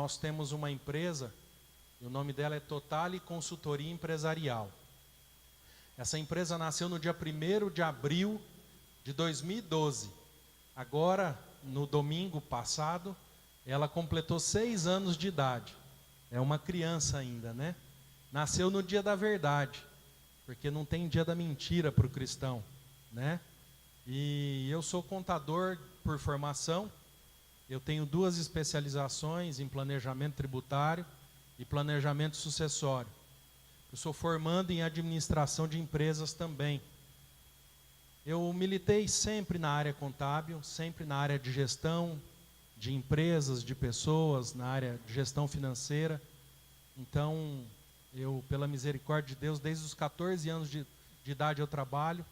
nós temos uma empresa, e o nome dela é Totale Consultoria Empresarial. Essa empresa nasceu no dia 1º de abril de 2012. Agora, no domingo passado, ela completou 6 anos de idade. É uma criança ainda, né? Nasceu no dia da verdade, porque não tem dia da mentira para o cristão, né? E eu sou contador por formação. Eu tenho 2 especializações em planejamento tributário e planejamento sucessório. Eu sou formando em administração de empresas também. Eu militei sempre na área contábil, sempre na área de gestão de empresas, de pessoas, na área de gestão financeira. Então, eu, pela misericórdia de Deus, desde os 14 anos de idade eu trabalho.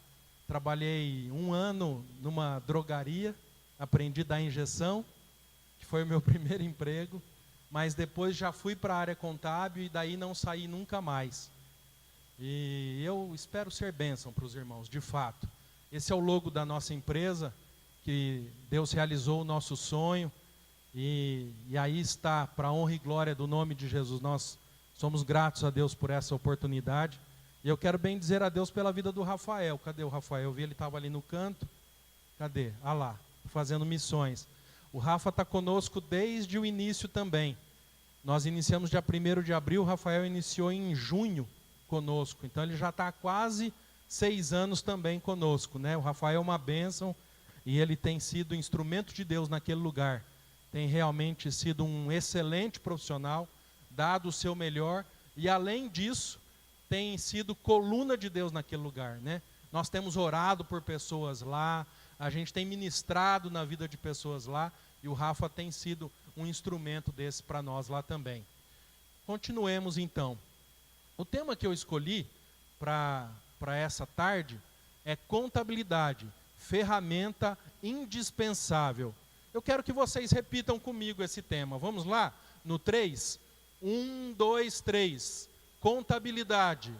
Trabalhei 1 ano numa drogaria, aprendi a dar injeção, que foi o meu primeiro emprego, mas depois já fui para a área contábil e daí não saí nunca mais. E eu espero ser bênção para os irmãos, de fato. Esse é o logo da nossa empresa, que Deus realizou o nosso sonho, e aí está, para a honra e glória do nome de Jesus. Nós somos gratos a Deus por essa oportunidade. E eu quero bem dizer a Deus pela vida do Rafael. Cadê o Rafael? Eu vi, ele estava ali no canto. Cadê? Ah lá, fazendo missões. O Rafa está conosco desde o início também. Nós iniciamos dia 1º de abril, o Rafael iniciou em junho conosco. Então ele já está há quase 6 anos também conosco, né? O Rafael é uma bênção e ele tem sido instrumento de Deus naquele lugar. Tem realmente sido um excelente profissional, dado o seu melhor, e além disso, tem sido coluna de Deus naquele lugar, né? Nós temos orado por pessoas lá, a gente tem ministrado na vida de pessoas lá, e o Rafa tem sido um instrumento desse para nós lá também. Continuemos então. O tema que eu escolhi para essa tarde é contabilidade, ferramenta indispensável. Eu quero que vocês repitam comigo esse tema. Vamos lá? No 3. 1, 2, 3. Contabilidade,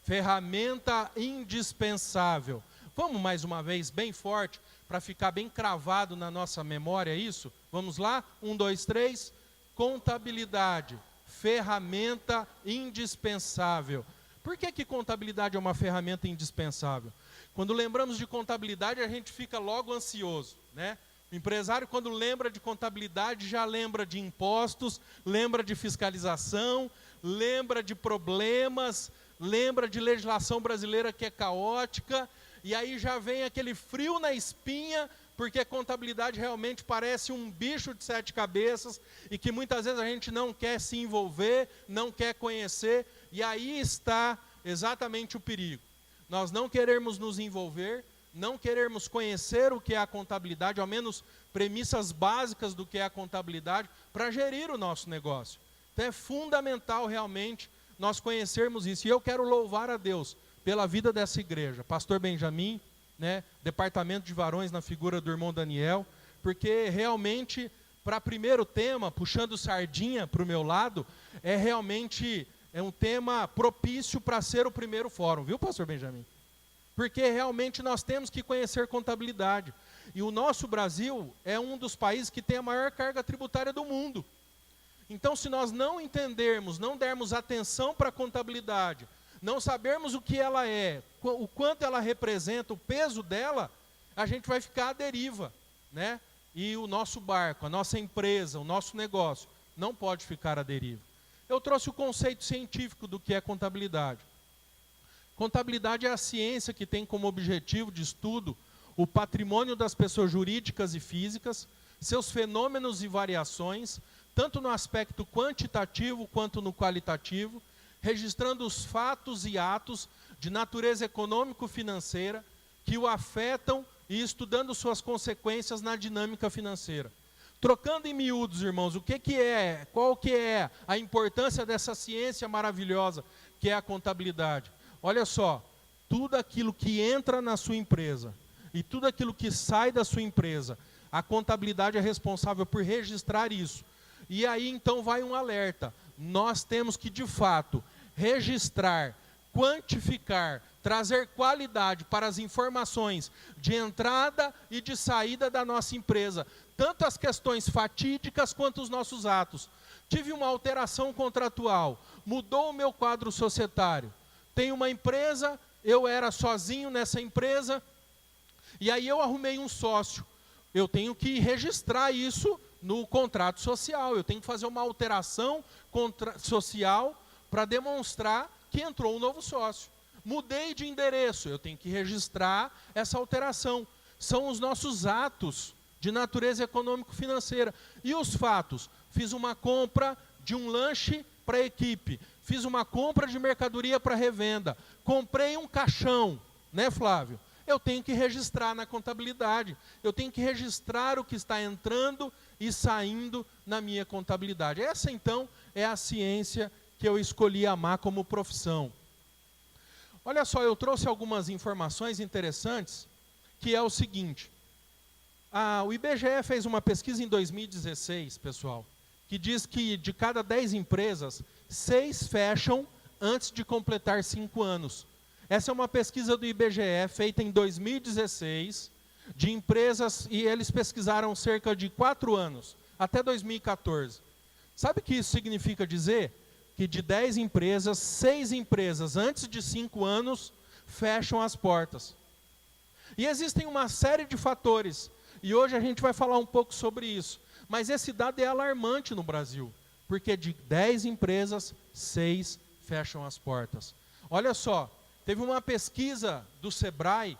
ferramenta indispensável. Vamos mais uma vez, bem forte, para ficar bem cravado na nossa memória isso? Vamos lá? 1, 2, 3. Contabilidade, ferramenta indispensável. Por que contabilidade é uma ferramenta indispensável? Quando lembramos de contabilidade, a gente fica logo ansioso, né? O empresário, quando lembra de contabilidade, já lembra de impostos, lembra de fiscalização, lembra de problemas, lembra de legislação brasileira que é caótica, e aí já vem aquele frio na espinha, porque a contabilidade realmente parece um bicho de 7 cabeças, e que muitas vezes a gente não quer se envolver, não quer conhecer, e aí está exatamente o perigo. Nós não queremos nos envolver, não queremos conhecer o que é a contabilidade, ao menos premissas básicas do que é a contabilidade, para gerir o nosso negócio. Então é fundamental realmente nós conhecermos isso. E eu quero louvar a Deus pela vida dessa igreja. Pastor Benjamin, né, departamento de varões na figura do irmão Daniel, porque realmente, para primeiro tema, puxando sardinha para o meu lado, realmente um tema propício para ser o primeiro fórum, viu, pastor Benjamin? Porque realmente nós temos que conhecer contabilidade. E o nosso Brasil é um dos países que tem a maior carga tributária do mundo. Então, se nós não entendermos, não dermos atenção para a contabilidade, não sabermos o que ela é, o quanto ela representa, o peso dela, a gente vai ficar à deriva, né? E o nosso barco, a nossa empresa, o nosso negócio, não pode ficar à deriva. Eu trouxe o conceito científico do que é contabilidade. Contabilidade é a ciência que tem como objetivo de estudo o patrimônio das pessoas jurídicas e físicas, seus fenômenos e variações, tanto no aspecto quantitativo quanto no qualitativo, registrando os fatos e atos de natureza econômico-financeira que o afetam e estudando suas consequências na dinâmica financeira. Trocando em miúdos, irmãos, qual que é a importância dessa ciência maravilhosa que é a contabilidade? Olha só, tudo aquilo que entra na sua empresa e tudo aquilo que sai da sua empresa, a contabilidade é responsável por registrar isso. E aí então vai um alerta, nós temos que de fato registrar, quantificar, trazer qualidade para as informações de entrada e de saída da nossa empresa, tanto as questões fatídicas quanto os nossos atos, tive uma alteração contratual, mudou o meu quadro societário. Tenho uma empresa, eu era sozinho nessa empresa, e aí eu arrumei um sócio. Eu tenho que registrar isso no contrato social, eu tenho que fazer uma alteração social para demonstrar que entrou um novo sócio. Mudei de endereço, eu tenho que registrar essa alteração. São os nossos atos de natureza econômico-financeira. E os fatos? Fiz uma compra de um lanche para a equipe, fiz uma compra de mercadoria para revenda, comprei um caixão, né, Flávio? Eu tenho que registrar na contabilidade, eu tenho que registrar o que está entrando e saindo na minha contabilidade. Essa, então, é a ciência que eu escolhi amar como profissão. Olha só, eu trouxe algumas informações interessantes, que é o seguinte. O IBGE fez uma pesquisa em 2016, pessoal, que diz que de cada 10 empresas, 6 fecham antes de completar 5 anos. Essa é uma pesquisa do IBGE, feita em 2016, de empresas, e eles pesquisaram cerca de 4 anos, até 2014. Sabe o que isso significa dizer? Que de 10 empresas, 6 empresas, antes de 5 anos, fecham as portas. E existem uma série de fatores, e hoje a gente vai falar um pouco sobre isso. Mas esse dado é alarmante no Brasil, porque de 10 empresas, 6 fecham as portas. Olha só, teve uma pesquisa do Sebrae,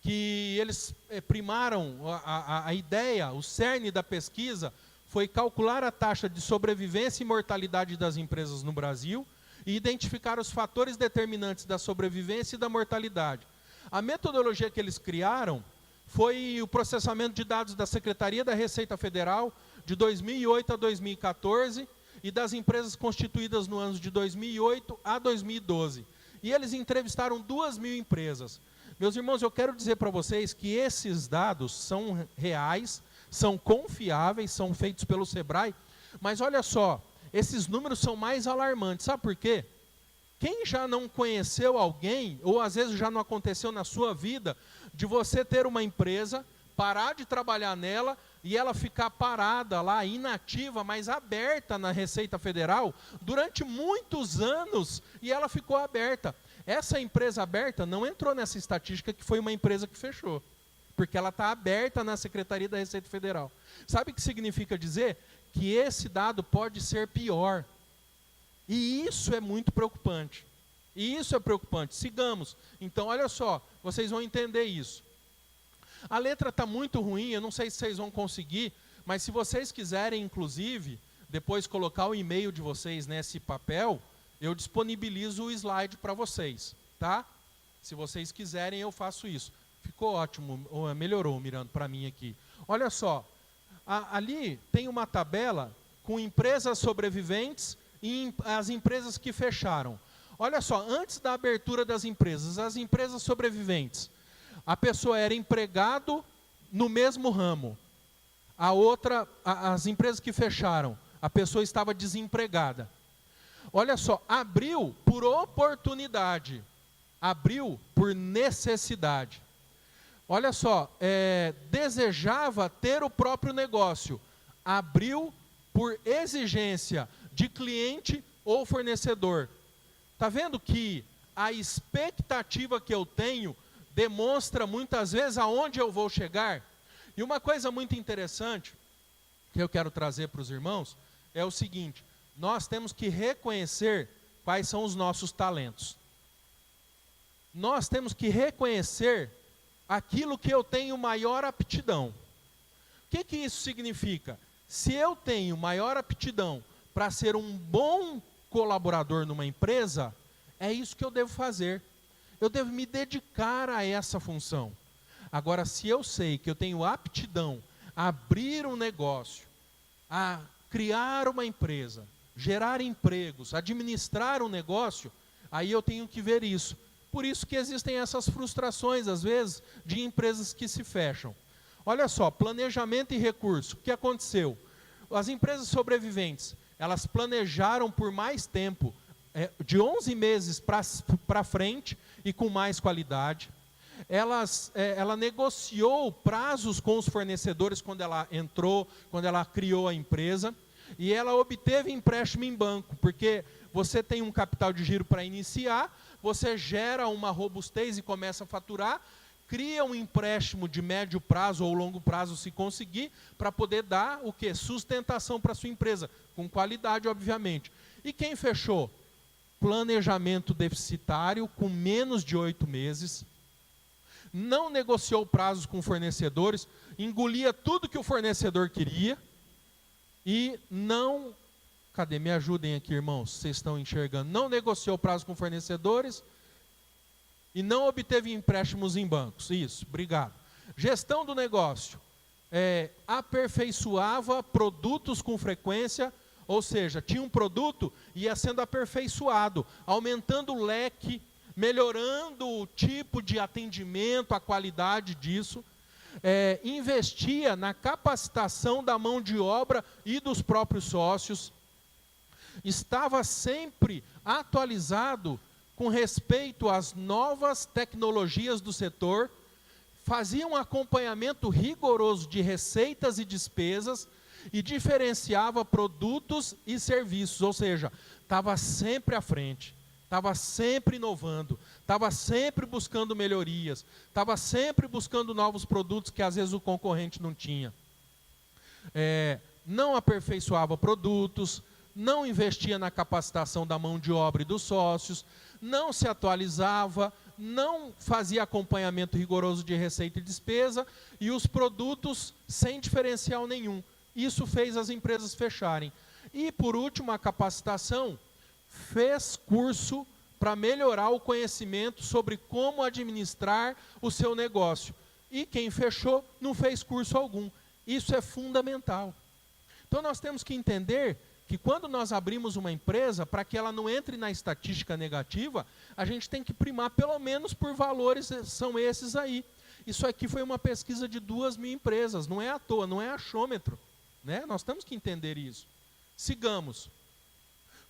que eles primaram a ideia, o cerne da pesquisa, foi calcular a taxa de sobrevivência e mortalidade das empresas no Brasil e identificar os fatores determinantes da sobrevivência e da mortalidade. A metodologia que eles criaram foi o processamento de dados da Secretaria da Receita Federal de 2008 a 2014 e das empresas constituídas no ano de 2008 a 2012. E eles entrevistaram 2.000 empresas. Meus irmãos, eu quero dizer para vocês que esses dados são reais, são confiáveis, são feitos pelo Sebrae, mas olha só, esses números são mais alarmantes. Sabe por quê? Quem já não conheceu alguém, ou às vezes já não aconteceu na sua vida, de você ter uma empresa, parar de trabalhar nela e ela ficar parada lá, inativa, mas aberta na Receita Federal, durante muitos anos, e ela ficou aberta. Essa empresa aberta não entrou nessa estatística que foi uma empresa que fechou, porque ela está aberta na Secretaria da Receita Federal. Sabe o que significa dizer? Que esse dado pode ser pior. E isso é muito preocupante. E isso é preocupante. Sigamos. Então, olha só, vocês vão entender isso. A letra está muito ruim, eu não sei se vocês vão conseguir, mas se vocês quiserem, inclusive, depois colocar o e-mail de vocês nesse papel, eu disponibilizo o slide para vocês, tá? Se vocês quiserem, eu faço isso. Ficou ótimo, melhorou, Mirando, para mim aqui. Olha só, ali tem uma tabela com empresas sobreviventes e as empresas que fecharam. Olha só, antes da abertura das empresas, as empresas sobreviventes, a pessoa era empregado no mesmo ramo. A outra, as empresas que fecharam, a pessoa estava desempregada. Olha só, abriu por oportunidade, abriu por necessidade. Olha só, desejava ter o próprio negócio, abriu por exigência de cliente ou fornecedor. Está vendo que a expectativa que eu tenho demonstra muitas vezes aonde eu vou chegar? E uma coisa muito interessante que eu quero trazer para os irmãos é o seguinte: nós temos que reconhecer quais são os nossos talentos. Nós temos que reconhecer aquilo que eu tenho maior aptidão. O que isso significa? Se eu tenho maior aptidão para ser um bom colaborador numa empresa, é isso que eu devo fazer. Eu devo me dedicar a essa função. Agora, se eu sei que eu tenho aptidão a abrir um negócio, a criar uma empresa, gerar empregos, administrar um negócio, aí eu tenho que ver isso. Por isso que existem essas frustrações, às vezes, de empresas que se fecham. Olha só, planejamento e recurso. O que aconteceu? As empresas sobreviventes, elas planejaram por mais tempo, de 11 meses para frente e com mais qualidade. Ela negociou prazos com os fornecedores quando ela entrou, quando ela criou a empresa. e ela obteve empréstimo em banco, porque você tem um capital de giro para iniciar, você gera uma robustez e começa a faturar, cria um empréstimo de médio prazo ou longo prazo, se conseguir, para poder dar o quê? Sustentação para a sua empresa, com qualidade, obviamente. E quem fechou? Planejamento deficitário com menos de 8 meses, não negociou prazos com fornecedores, engolia tudo que o fornecedor queria e não... Cadê? Me ajudem aqui, irmãos, vocês estão enxergando. Não negociou prazo com fornecedores e não obteve empréstimos em bancos. Isso, obrigado. Gestão do negócio. Aperfeiçoava produtos com frequência, ou seja, tinha um produto e ia sendo aperfeiçoado, aumentando o leque, melhorando o tipo de atendimento, a qualidade disso. Investia na capacitação da mão de obra e dos próprios sócios. Estava sempre atualizado com respeito às novas tecnologias do setor, fazia um acompanhamento rigoroso de receitas e despesas e diferenciava produtos e serviços, ou seja, estava sempre à frente, estava sempre inovando, estava sempre buscando melhorias, estava sempre buscando novos produtos que às vezes o concorrente não tinha. Não aperfeiçoava produtos, não investia na capacitação da mão de obra e dos sócios, não se atualizava, não fazia acompanhamento rigoroso de receita e despesa, e os produtos sem diferencial nenhum. Isso fez as empresas fecharem. E, por último, a capacitação fez curso para melhorar o conhecimento sobre como administrar o seu negócio. E quem fechou não fez curso algum. Isso é fundamental. Então, nós temos que entender que quando nós abrimos uma empresa, para que ela não entre na estatística negativa, a gente tem que primar pelo menos por valores, são esses aí. Isso aqui foi uma pesquisa de 2.000 empresas, não é à toa, não é achômetro, né? Nós temos que entender isso. Sigamos.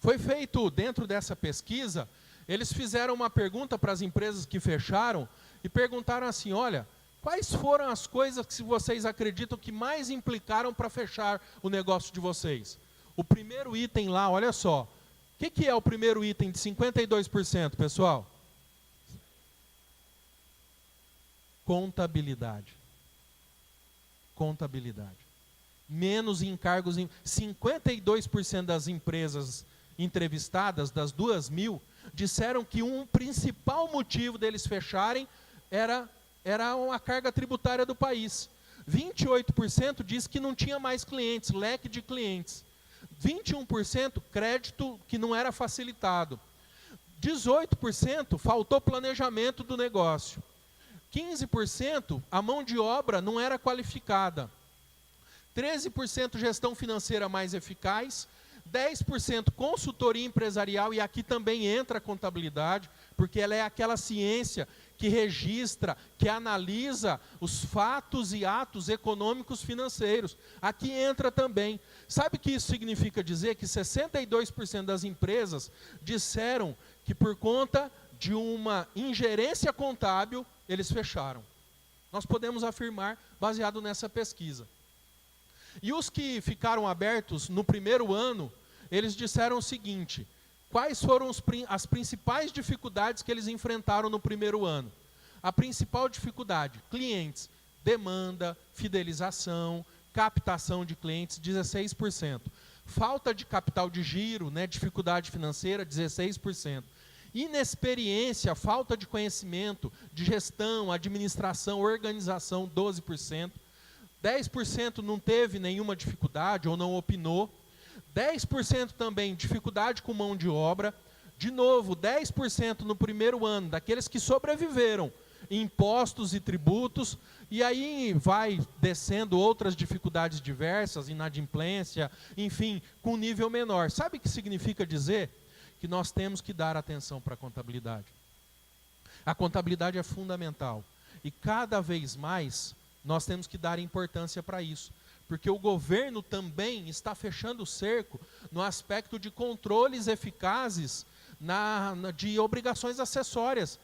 Foi feito, dentro dessa pesquisa, eles fizeram uma pergunta para as empresas que fecharam, e perguntaram assim, olha, quais foram as coisas que vocês acreditam que mais implicaram para fechar o negócio de vocês? O primeiro item lá, olha só. O que é o primeiro item de 52%, pessoal? Contabilidade. Contabilidade. Menos encargos. 52% das empresas entrevistadas, das 2.000, disseram que um principal motivo deles fecharem era a carga tributária do país. 28% diz que não tinha mais clientes, leque de clientes. 21% crédito que não era facilitado. 18% faltou planejamento do negócio. 15% a mão de obra não era qualificada. 13% gestão financeira mais eficaz. 10% consultoria empresarial, e aqui também entra a contabilidade, porque ela é aquela ciência que registra, que analisa os fatos e atos econômicos financeiros. Aqui entra também. Sabe o que isso significa dizer? Que 62% das empresas disseram que por conta de uma ingerência contábil, eles fecharam. Nós podemos afirmar, baseado nessa pesquisa. E os que ficaram abertos no primeiro ano, eles disseram o seguinte: quais foram as principais dificuldades que eles enfrentaram no primeiro ano? A principal dificuldade, clientes, demanda, fidelização, captação de clientes, 16%. Falta de capital de giro, né, dificuldade financeira, 16%. Inexperiência, falta de conhecimento, de gestão, administração, organização, 12%. 10% não teve nenhuma dificuldade ou não opinou. 10% também dificuldade com mão de obra. De novo, 10% no primeiro ano, daqueles que sobreviveram, impostos e tributos, e aí vai descendo outras dificuldades diversas, inadimplência, enfim, com nível menor. Sabe o que significa dizer? Que nós temos que dar atenção para a contabilidade. A contabilidade é fundamental. E cada vez mais nós temos que dar importância para isso. Porque o governo também está fechando o cerco no aspecto de controles eficazes de obrigações acessórias.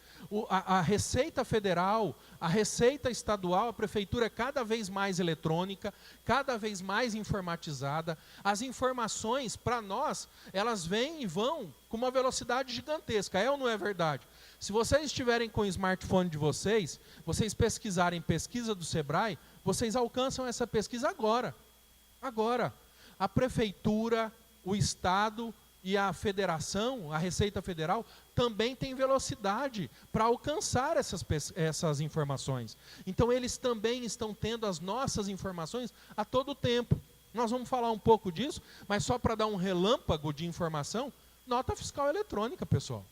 A Receita Federal, a Receita Estadual, a Prefeitura é cada vez mais eletrônica, cada vez mais informatizada. As informações, para nós, elas vêm e vão com uma velocidade gigantesca, é ou não é verdade? Se vocês estiverem com o smartphone de vocês pesquisarem pesquisa do Sebrae, vocês alcançam essa pesquisa agora. Agora. A Prefeitura, o Estado e a Federação, a Receita Federal, também tem velocidade para alcançar essas informações. Então, eles também estão tendo as nossas informações a todo tempo. Nós vamos falar um pouco disso, mas só para dar um relâmpago de informação, nota fiscal eletrônica, pessoal.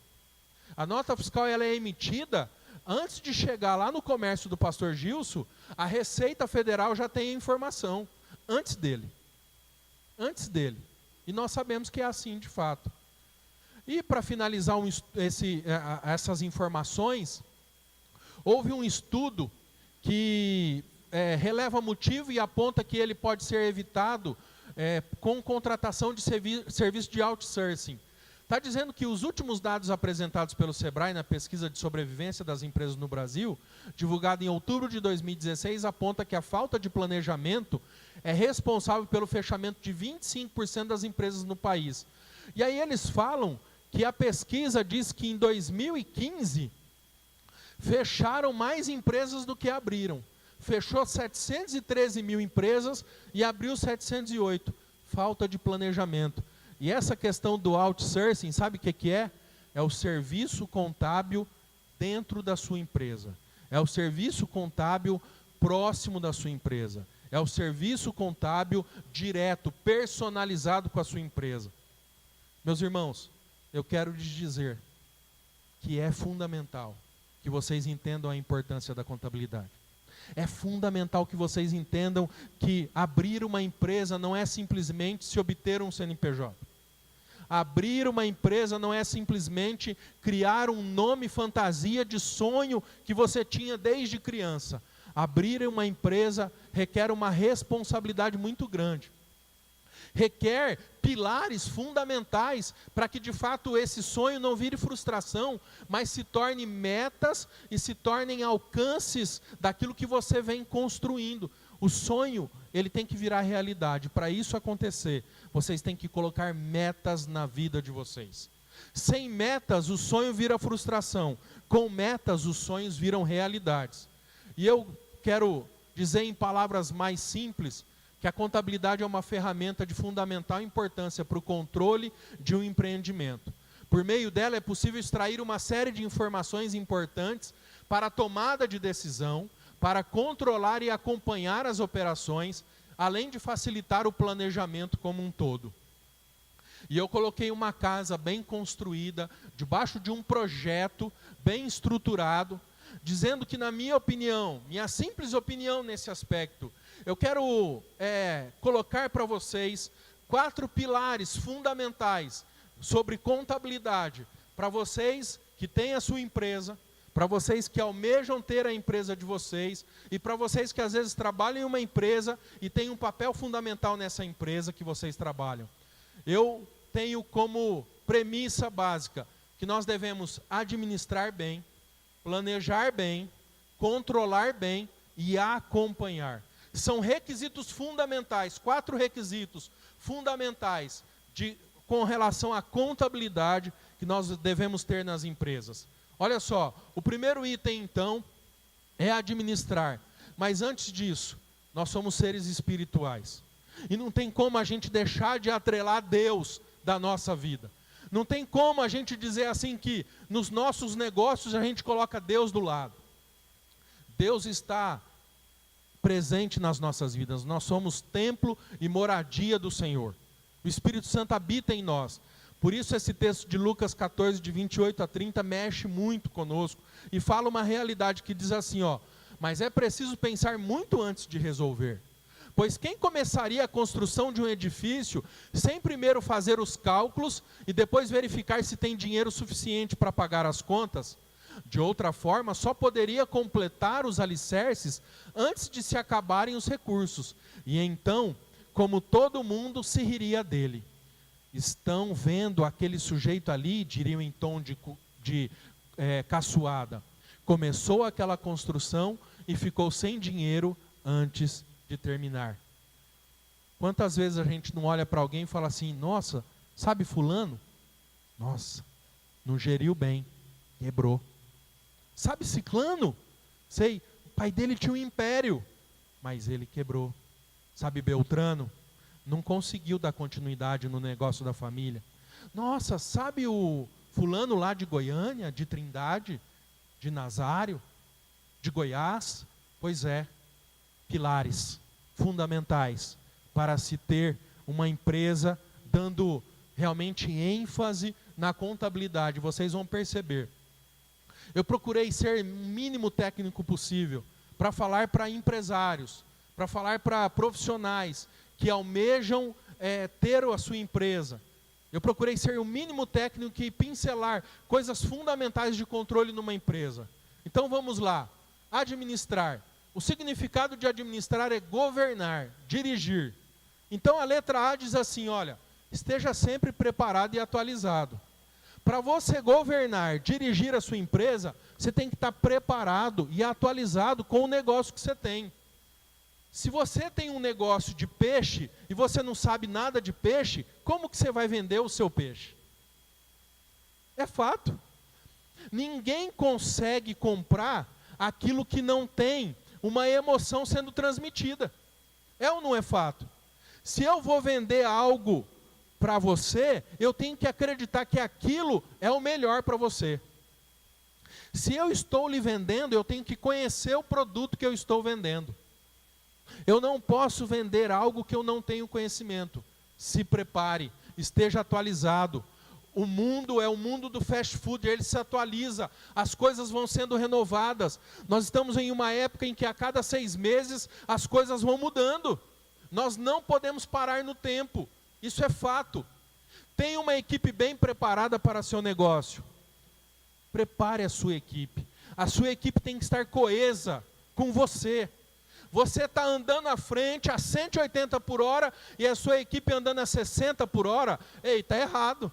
A nota fiscal ela é emitida, antes de chegar lá no comércio do pastor Gilson, a Receita Federal já tem a informação, antes dele. Antes dele. E nós sabemos que é assim de fato. E para finalizar essas informações, houve um estudo que releva motivo e aponta que ele pode ser evitado com contratação de serviço de outsourcing. Está dizendo que os últimos dados apresentados pelo Sebrae na pesquisa de sobrevivência das empresas no Brasil, divulgada em outubro de 2016, aponta que a falta de planejamento é responsável pelo fechamento de 25% das empresas no país. E aí eles falam que a pesquisa diz que em 2015 fecharam mais empresas do que abriram. Fechou 713 mil empresas e abriu 708. Falta de planejamento. E essa questão do outsourcing, sabe o que é? É o serviço contábil dentro da sua empresa. É o serviço contábil próximo da sua empresa. É o serviço contábil direto, personalizado com a sua empresa. Meus irmãos, eu quero lhes dizer que é fundamental que vocês entendam a importância da contabilidade. É fundamental que vocês entendam que abrir uma empresa não é simplesmente se obter um CNPJ. Abrir uma empresa não é simplesmente criar um nome fantasia de sonho que você tinha desde criança. Abrir uma empresa requer uma responsabilidade muito grande. Requer pilares fundamentais para que de fato esse sonho não vire frustração, mas se torne metas e se tornem alcances daquilo que você vem construindo. O sonho, ele tem que virar realidade. Para isso acontecer, vocês têm que colocar metas na vida de vocês. Sem metas, o sonho vira frustração. Com metas, os sonhos viram realidades. E eu quero dizer em palavras mais simples, que a contabilidade é uma ferramenta de fundamental importância para o controle de um empreendimento. Por meio dela é possível extrair uma série de informações importantes para a tomada de decisão, para controlar e acompanhar as operações, além de facilitar o planejamento como um todo. E eu coloquei uma casa bem construída, debaixo de um projeto bem estruturado, dizendo que, na minha opinião, minha simples opinião nesse aspecto, eu quero colocar para vocês 4 pilares fundamentais sobre contabilidade, para vocês que têm a sua empresa, para vocês que almejam ter a empresa de vocês, e para vocês que às vezes trabalham em uma empresa e têm um papel fundamental nessa empresa que vocês trabalham. Eu tenho como premissa básica que nós devemos administrar bem, planejar bem, controlar bem e acompanhar. São requisitos fundamentais, 4 requisitos fundamentais com relação à contabilidade que nós devemos ter nas empresas. Olha só, o primeiro item então é administrar. Mas antes disso, nós somos seres espirituais. E não tem como a gente deixar de atrelar Deus da nossa vida. Não tem como a gente dizer assim que nos nossos negócios a gente coloca Deus do lado. Deus está presente nas nossas vidas. Nós somos templo e moradia do Senhor. O Espírito Santo habita em nós. Por isso esse texto de Lucas 14, de 28 a 30, mexe muito conosco. E fala uma realidade que diz assim, mas é preciso pensar muito antes de resolver. Pois quem começaria a construção de um edifício sem primeiro fazer os cálculos e depois verificar se tem dinheiro suficiente para pagar as contas? De outra forma, só poderia completar os alicerces antes de se acabarem os recursos. E então, como todo mundo, se riria dele. estão vendo aquele sujeito ali, diriam em tom de caçoada. Começou aquela construção e ficou sem dinheiro antes de terminar. Quantas vezes a gente não olha para alguém e fala assim, nossa, sabe fulano? Nossa, não geriu bem, quebrou. Sabe ciclano? Sei, o pai dele tinha um império, mas ele quebrou. Sabe Beltrano? Não conseguiu dar continuidade no negócio da família. Nossa, sabe o fulano lá de Goiânia, de Trindade, de Nazário, de Goiás? Pois é, pilares fundamentais para se ter uma empresa dando realmente ênfase na contabilidade. Vocês vão perceber. Eu procurei ser o mínimo técnico possível para falar para empresários, para falar para profissionais que almejam ter a sua empresa. Eu procurei ser o mínimo técnico e pincelar coisas fundamentais de controle numa empresa. Então vamos lá. Administrar. O significado de administrar é governar, dirigir. Então a letra A diz assim, olha, esteja sempre preparado e atualizado. Para você governar, dirigir a sua empresa, você tem que estar preparado e atualizado com o negócio que você tem. Se você tem um negócio de peixe e você não sabe nada de peixe, como que você vai vender o seu peixe? É fato. Ninguém consegue comprar aquilo que não tem uma emoção sendo transmitida. É ou não é fato? Se eu vou vender algo para você, eu tenho que acreditar que aquilo é o melhor para você. Se eu estou lhe vendendo, eu tenho que conhecer o produto que eu estou vendendo. Eu não posso vender algo que eu não tenho conhecimento. Se prepare, esteja atualizado. O mundo é o mundo do fast food, ele se atualiza, as coisas vão sendo renovadas. Nós estamos em uma época em que a cada 6 meses as coisas vão mudando. Nós não podemos parar no tempo, isso é fato. Tenha uma equipe bem preparada para seu negócio. Prepare a sua equipe. A sua equipe tem que estar coesa com você. Você está andando à frente a 180 por hora e a sua equipe andando a 60 por hora. Ei, está errado.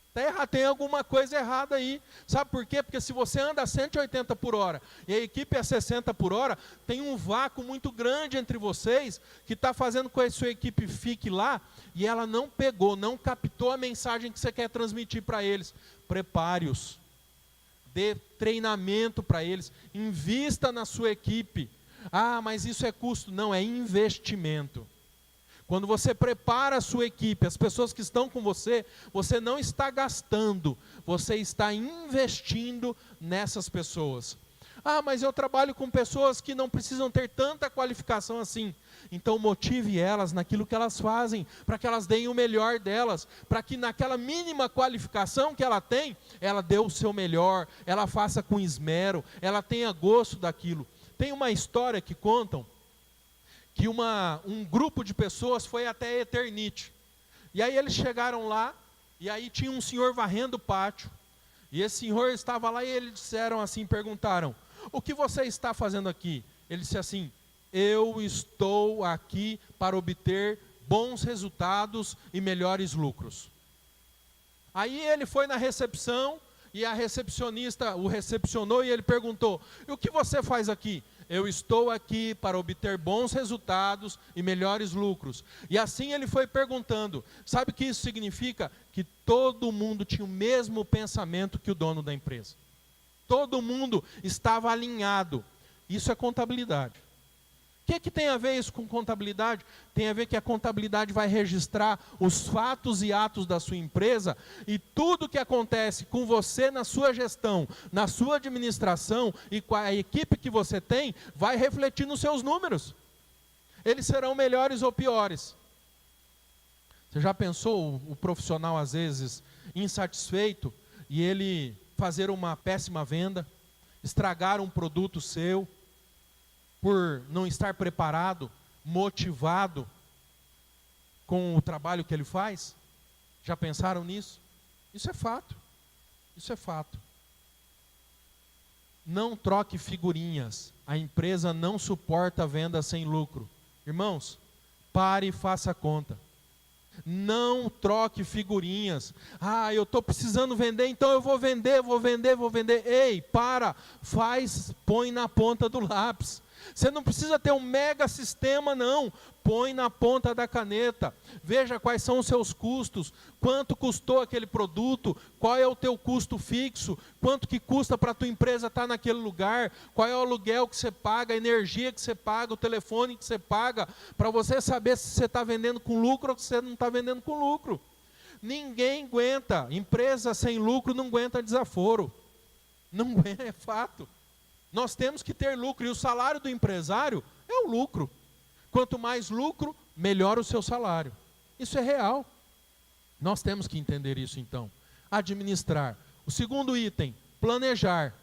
Está errado, tem alguma coisa errada aí. Sabe por quê? Porque se você anda a 180 por hora e a equipe é a 60 por hora, tem um vácuo muito grande entre vocês que está fazendo com que a sua equipe fique lá e ela não pegou, não captou a mensagem que você quer transmitir para eles. Prepare-os. Dê treinamento para eles. Invista na sua equipe. Ah, mas isso é custo. Não, é investimento. Quando você prepara a sua equipe, as pessoas que estão com você, você não está gastando, você está investindo nessas pessoas. Ah, mas eu trabalho com pessoas que não precisam ter tanta qualificação assim. Então motive elas naquilo que elas fazem, para que elas deem o melhor delas, para que naquela mínima qualificação que ela tem, ela dê o seu melhor, ela faça com esmero, ela tenha gosto daquilo. Tem uma história que contam, que um grupo de pessoas foi até Eternite. E aí eles chegaram lá, e aí tinha um senhor varrendo o pátio. E esse senhor estava lá e eles disseram assim, perguntaram, o que você está fazendo aqui? Ele disse assim, eu estou aqui para obter bons resultados e melhores lucros. Aí ele foi na recepção, e a recepcionista o recepcionou e ele perguntou, e o que você faz aqui? Eu estou aqui para obter bons resultados e melhores lucros. E assim ele foi perguntando. Sabe o que isso significa? Que todo mundo tinha o mesmo pensamento que o dono da empresa. Todo mundo estava alinhado. Isso é contabilidade. O que tem a ver isso com contabilidade? Tem a ver que a contabilidade vai registrar os fatos e atos da sua empresa e tudo que acontece com você na sua gestão, na sua administração e com a equipe que você tem, vai refletir nos seus números. Eles serão melhores ou piores. Você já pensou o profissional às vezes insatisfeito e ele fazer uma péssima venda, estragar um produto seu, por não estar preparado, motivado com o trabalho que ele faz? Já pensaram nisso? Isso é fato. Isso é fato. Não troque figurinhas. A empresa não suporta venda sem lucro. Irmãos, pare e faça a conta. Não troque figurinhas. Ah, eu estou precisando vender, então eu vou vender. Ei, para, faz, põe na ponta do lápis. Você não precisa ter um mega sistema, não. Põe na ponta da caneta. Veja quais são os seus custos. Quanto custou aquele produto? Qual é o teu custo fixo? Quanto que custa para a tua empresa estar naquele lugar? Qual é o aluguel que você paga, a energia que você paga, o telefone que você paga? Para você saber se você está vendendo com lucro ou se você não está vendendo com lucro. Ninguém aguenta. Empresa sem lucro não aguenta desaforo. Não aguenta, é fato. Nós temos que ter lucro, e o salário do empresário é o lucro. Quanto mais lucro, melhor o seu salário. Isso é real. Nós temos que entender isso então. Administrar. O segundo item, planejar.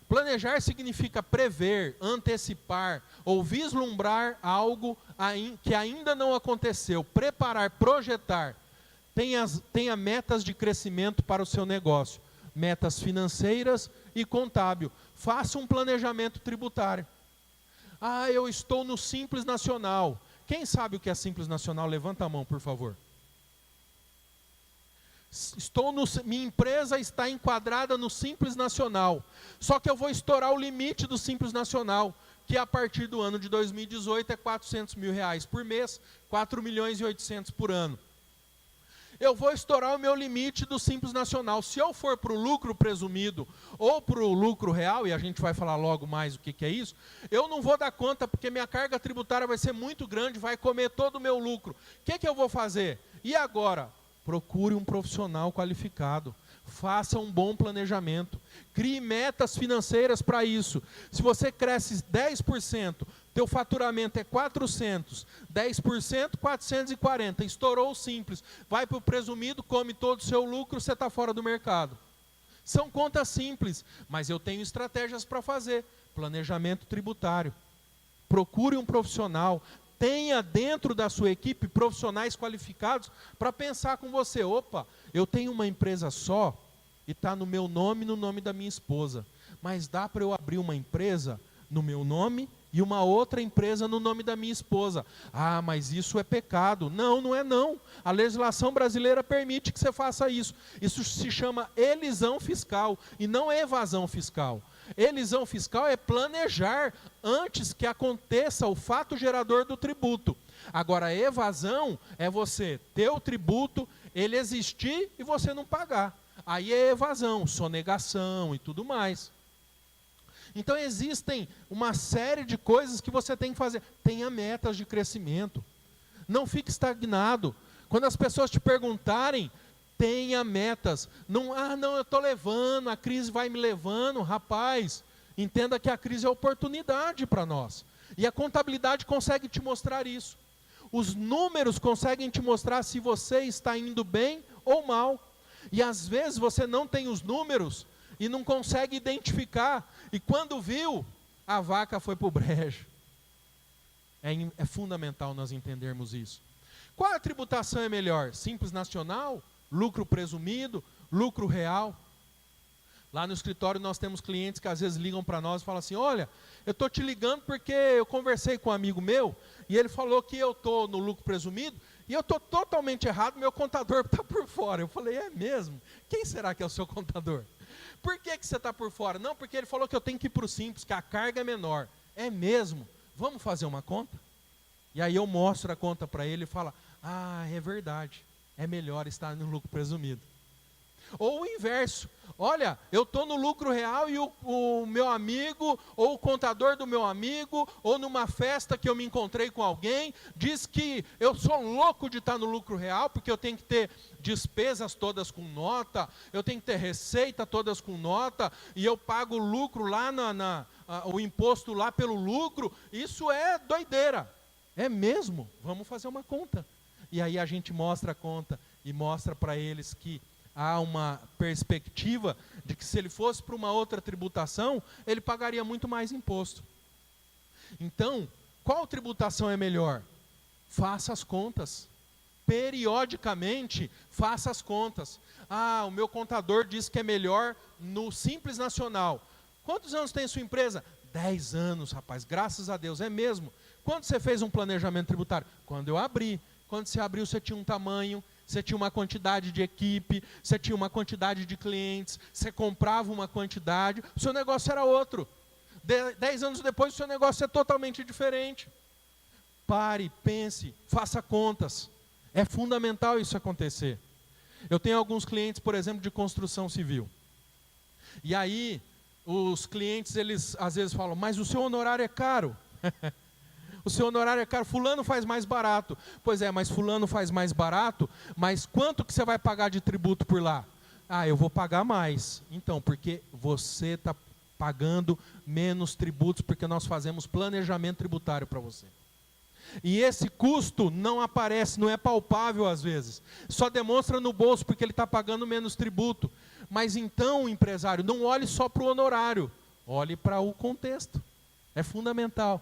Planejar significa prever, antecipar ou vislumbrar algo que ainda não aconteceu. Preparar, projetar. Tenha metas de crescimento para o seu negócio. Metas financeiras e contábil. Faça um planejamento tributário. Ah, eu estou no Simples Nacional. Quem sabe o que é Simples Nacional? Levanta a mão, por favor. Minha empresa está enquadrada no Simples Nacional. Só que eu vou estourar o limite do Simples Nacional, que a partir do ano de 2018 é R$400 mil por mês, 4 milhões e 800 por ano. Eu vou estourar o meu limite do Simples Nacional. Se eu for para o lucro presumido ou para o lucro real, e a gente vai falar logo mais o que é isso, eu não vou dar conta porque minha carga tributária vai ser muito grande, vai comer todo o meu lucro. O que eu vou fazer? E agora? Procure um profissional qualificado. Faça um bom planejamento. Crie metas financeiras para isso. Se você cresce 10%, teu faturamento é 400, 10%, 440, estourou o Simples, vai para o presumido, come todo o seu lucro, você está fora do mercado. São contas simples, mas eu tenho estratégias para fazer. Planejamento tributário. Procure um profissional. Tenha dentro da sua equipe profissionais qualificados para pensar com você. Opa, eu tenho uma empresa só e está no meu nome e no nome da minha esposa. Mas dá para eu abrir uma empresa no meu nome e uma outra empresa no nome da minha esposa. Ah, mas isso é pecado. Não, não é não. A legislação brasileira permite que você faça isso. Isso se chama elisão fiscal e não evasão fiscal. Elisão fiscal é planejar antes que aconteça o fato gerador do tributo. Agora, a evasão é você ter o tributo, ele existir e você não pagar. Aí é evasão, sonegação e tudo mais. Então, existem uma série de coisas que você tem que fazer. Tenha metas de crescimento. Não fique estagnado. Quando as pessoas te perguntarem, tenha metas. Não, eu estou levando, a crise vai me levando. Rapaz, entenda que a crise é oportunidade para nós. E a contabilidade consegue te mostrar isso. Os números conseguem te mostrar se você está indo bem ou mal. E às vezes você não tem os números e não consegue identificar. E quando viu, a vaca foi para o brejo. É fundamental nós entendermos isso. Qual a tributação é melhor? Simples nacional? Lucro presumido? Lucro real? Lá no escritório nós temos clientes que às vezes ligam para nós e falam assim, olha, eu estou te ligando porque eu conversei com um amigo meu e ele falou que eu estou no lucro presumido e eu estou totalmente errado, meu contador está por fora. Eu falei, é mesmo? Quem será que é o seu contador? Por que você está por fora? Não, porque ele falou que eu tenho que ir para o Simples, que a carga é menor. É mesmo? Vamos fazer uma conta? E aí eu mostro a conta para ele e falo, é verdade, é melhor estar no lucro presumido. Ou o inverso, olha, eu estou no lucro real e o meu amigo, ou o contador do meu amigo, ou numa festa que eu me encontrei com alguém, diz que eu sou louco de estar no lucro real, porque eu tenho que ter despesas todas com nota, eu tenho que ter receita todas com nota, e eu pago o lucro lá, o imposto lá pelo lucro. Isso é doideira. É mesmo? Vamos fazer uma conta. E aí a gente mostra a conta e mostra para eles que há uma perspectiva de que se ele fosse para uma outra tributação, ele pagaria muito mais imposto. Então, qual tributação é melhor? Faça as contas. Periodicamente, faça as contas. O meu contador diz que é melhor no Simples Nacional. Quantos anos tem sua empresa? 10 anos, rapaz, graças a Deus, é mesmo. Quando você fez um planejamento tributário? Quando eu abri. Quando você abriu, você tinha um tamanho, você tinha uma quantidade de equipe, você tinha uma quantidade de clientes, você comprava uma quantidade, o seu negócio era outro. 10 anos depois, o seu negócio é totalmente diferente. Pare, pense, faça contas. É fundamental isso acontecer. Eu tenho alguns clientes, por exemplo, de construção civil. E aí, os clientes, eles às vezes falam, mas o seu honorário é caro. O seu honorário é caro, fulano faz mais barato. Pois é, mas fulano faz mais barato, mas quanto que você vai pagar de tributo por lá? Ah, eu vou pagar mais. Então, porque você está pagando menos tributos, porque nós fazemos planejamento tributário para você. E esse custo não aparece, não é palpável às vezes. Só demonstra no bolso porque ele está pagando menos tributo. Mas então, empresário, não olhe só para o honorário, olhe para o contexto. É fundamental.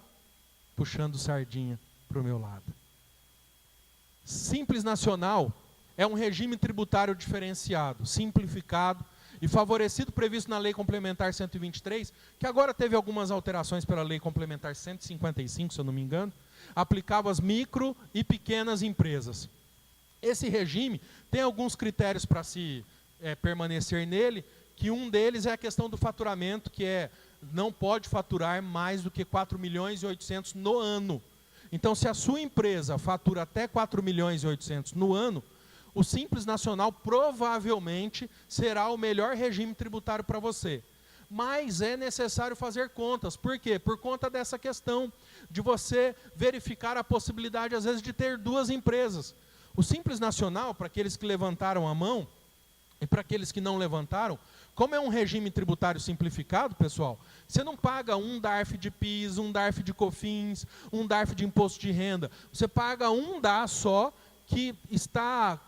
Puxando sardinha para o meu lado. Simples Nacional é um regime tributário diferenciado, simplificado e favorecido, previsto na Lei Complementar 123, que agora teve algumas alterações pela Lei Complementar 155, se eu não me engano, aplicava às micro e pequenas empresas. Esse regime tem alguns critérios para se permanecer nele, que um deles é a questão do faturamento, que não pode faturar mais do que 4 milhões e 800 no ano. Então, se a sua empresa fatura até 4 milhões e 800 no ano, o Simples Nacional provavelmente será o melhor regime tributário para você. Mas é necessário fazer contas. Por quê? Por conta dessa questão de você verificar a possibilidade, às vezes, de ter duas empresas. O Simples Nacional, para aqueles que levantaram a mão, e para aqueles que não levantaram, como é um regime tributário simplificado, pessoal, você não paga um DARF de PIS, um DARF de COFINS, um DARF de imposto de renda. Você paga um DA só, que está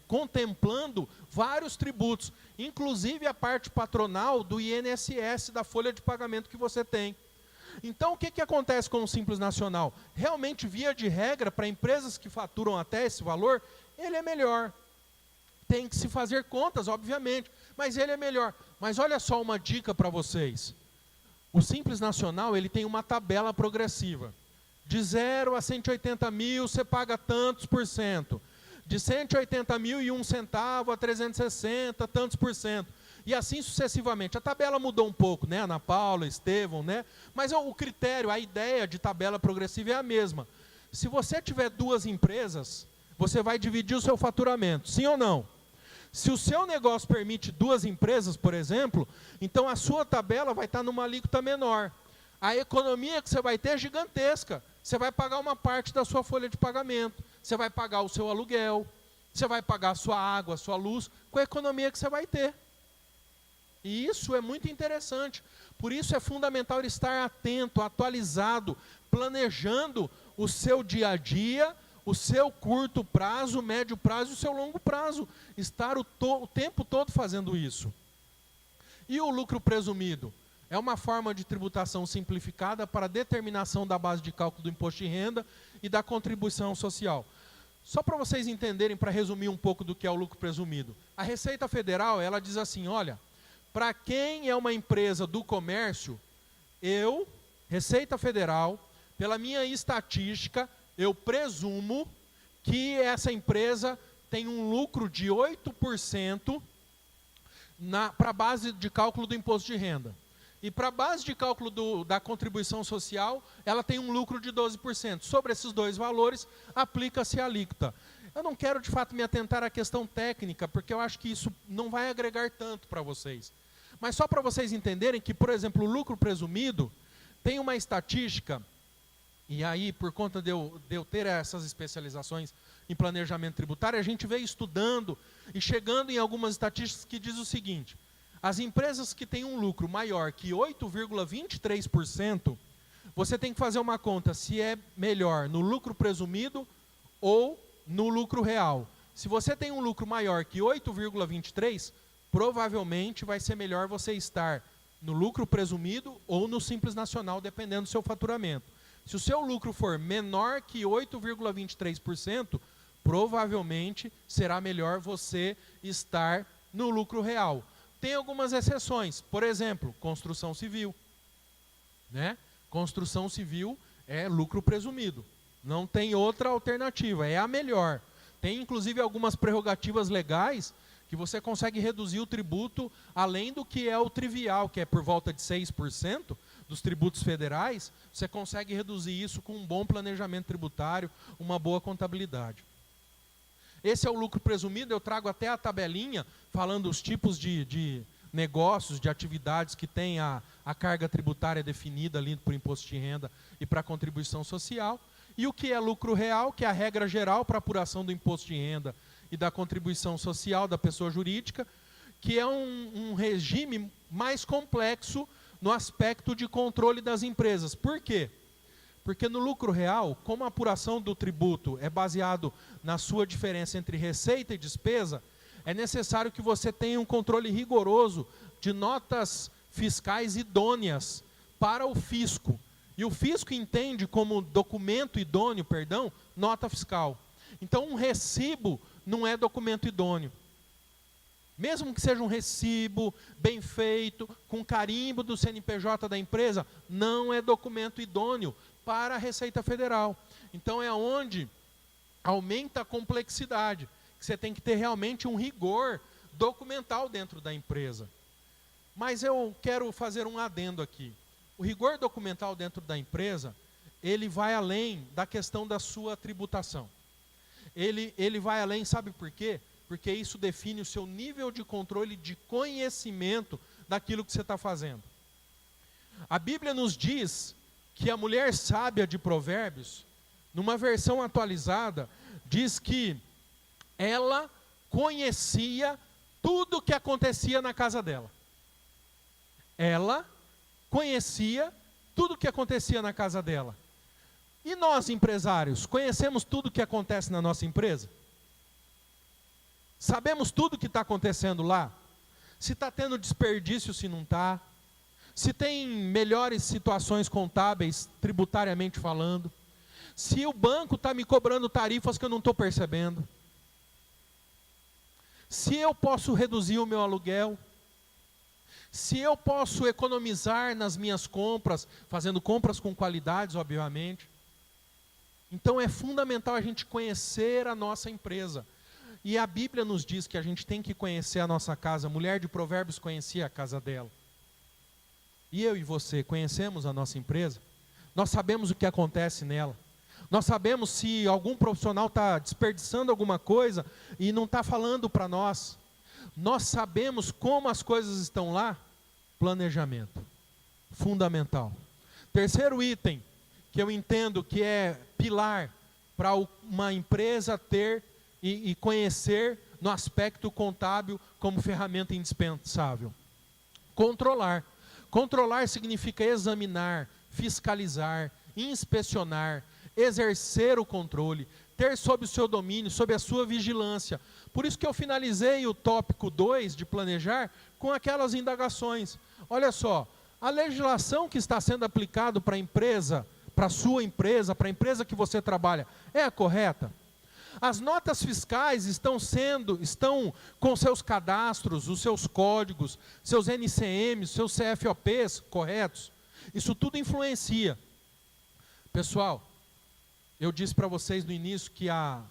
contemplando vários tributos, inclusive a parte patronal do INSS, da folha de pagamento que você tem. Então, o que acontece com o Simples Nacional? Realmente, via de regra, para empresas que faturam até esse valor, ele é melhor. Tem que se fazer contas, obviamente, mas ele é melhor. Mas olha só uma dica para vocês. O Simples Nacional, ele tem uma tabela progressiva. De 0 a 180 mil, você paga tantos por cento. De 180 mil e 1 centavo a 360, tantos por cento. E assim sucessivamente. A tabela mudou um pouco, né? Ana Paula, Estevão, né? Mas o critério, a ideia de tabela progressiva é a mesma. Se você tiver duas empresas, você vai dividir o seu faturamento, sim ou não? Se o seu negócio permite duas empresas, por exemplo, então a sua tabela vai estar numa alíquota menor. A economia que você vai ter é gigantesca. Você vai pagar uma parte da sua folha de pagamento, você vai pagar o seu aluguel, você vai pagar a sua água, a sua luz, com a economia que você vai ter. E isso é muito interessante. Por isso é fundamental estar atento, atualizado, planejando o seu dia a dia, o seu curto prazo, o médio prazo e o seu longo prazo. Estar o tempo todo fazendo isso. E o lucro presumido? É uma forma de tributação simplificada para determinação da base de cálculo do imposto de renda e da contribuição social. Só para vocês entenderem, para resumir um pouco do que é o lucro presumido. A Receita Federal, ela diz assim, olha, para quem é uma empresa do comércio, Receita Federal, pela minha estatística, eu presumo que essa empresa tem um lucro de 8% para a base de cálculo do imposto de renda. E para a base de cálculo da contribuição social, ela tem um lucro de 12%. Sobre esses dois valores, aplica-se a alíquota. Eu não quero, de fato, me atentar à questão técnica, porque eu acho que isso não vai agregar tanto para vocês. Mas só para vocês entenderem que, por exemplo, o lucro presumido tem uma estatística, e aí, por conta de eu ter essas especializações em planejamento tributário, a gente veio estudando e chegando em algumas estatísticas que diz o seguinte: as empresas que têm um lucro maior que 8,23%, você tem que fazer uma conta se é melhor no lucro presumido ou no lucro real. Se você tem um lucro maior que 8,23%, provavelmente vai ser melhor você estar no lucro presumido ou no Simples Nacional, dependendo do seu faturamento. Se o seu lucro for menor que 8,23%, provavelmente será melhor você estar no lucro real. Tem algumas exceções, por exemplo, construção civil. Né? Construção civil é lucro presumido. Não tem outra alternativa, é a melhor. Tem inclusive algumas prerrogativas legais que você consegue reduzir o tributo além do que é o trivial, que é por volta de 6% dos tributos federais, você consegue reduzir isso com um bom planejamento tributário, uma boa contabilidade. Esse é o lucro presumido, eu trago até a tabelinha falando os tipos de negócios, de atividades que têm a carga tributária definida ali para o imposto de renda e para a contribuição social. E o que é lucro real, que é a regra geral para apuração do imposto de renda e da contribuição social da pessoa jurídica, que é um regime mais complexo no aspecto de controle das empresas. Por quê? Porque no lucro real, como a apuração do tributo é baseado na sua diferença entre receita e despesa, é necessário que você tenha um controle rigoroso de notas fiscais idôneas para o fisco. E o fisco entende como documento idôneo, nota fiscal. Então um recibo não é documento idôneo. Mesmo que seja um recibo bem feito, com carimbo do CNPJ da empresa, não é documento idôneo para a Receita Federal. Então é onde aumenta a complexidade. Você tem que ter realmente um rigor documental dentro da empresa. Mas eu quero fazer um adendo aqui. O rigor documental dentro da empresa, ele vai além da questão da sua tributação. Ele vai além, sabe por quê? Porque isso define o seu nível de controle, de conhecimento daquilo que você está fazendo. A Bíblia nos diz que a mulher sábia de Provérbios, numa versão atualizada, diz que ela conhecia tudo o que acontecia na casa dela. Ela conhecia tudo o que acontecia na casa dela. E nós, empresários, conhecemos tudo o que acontece na nossa empresa? Sabemos tudo o que está acontecendo lá? Se está tendo desperdício, se não está? Se tem melhores situações contábeis, tributariamente falando? Se o banco está me cobrando tarifas que eu não estou percebendo? Se eu posso reduzir o meu aluguel? Se eu posso economizar nas minhas compras, fazendo compras com qualidades, obviamente. Então é fundamental a gente conhecer a nossa empresa. E a Bíblia nos diz que a gente tem que conhecer a nossa casa. A mulher de Provérbios conhecia a casa dela. E eu e você conhecemos a nossa empresa? Nós sabemos o que acontece nela. Nós sabemos se algum profissional está desperdiçando alguma coisa e não está falando para nós. Nós sabemos como as coisas estão lá? Planejamento. Fundamental. Terceiro item, que eu entendo que é pilar para uma empresa ter e conhecer no aspecto contábil como ferramenta indispensável. Controlar. Controlar significa examinar, fiscalizar, inspecionar, exercer o controle, ter sob o seu domínio, sob a sua vigilância. Por isso que eu finalizei o tópico 2 de planejar com aquelas indagações. Olha só, a legislação que está sendo aplicada para a empresa, para a sua empresa, para a empresa que você trabalha, é a correta? As notas fiscais estão com seus cadastros, os seus códigos, seus NCMs, seus CFOPs corretos? Isso tudo influencia. Pessoal, eu disse para vocês no início que a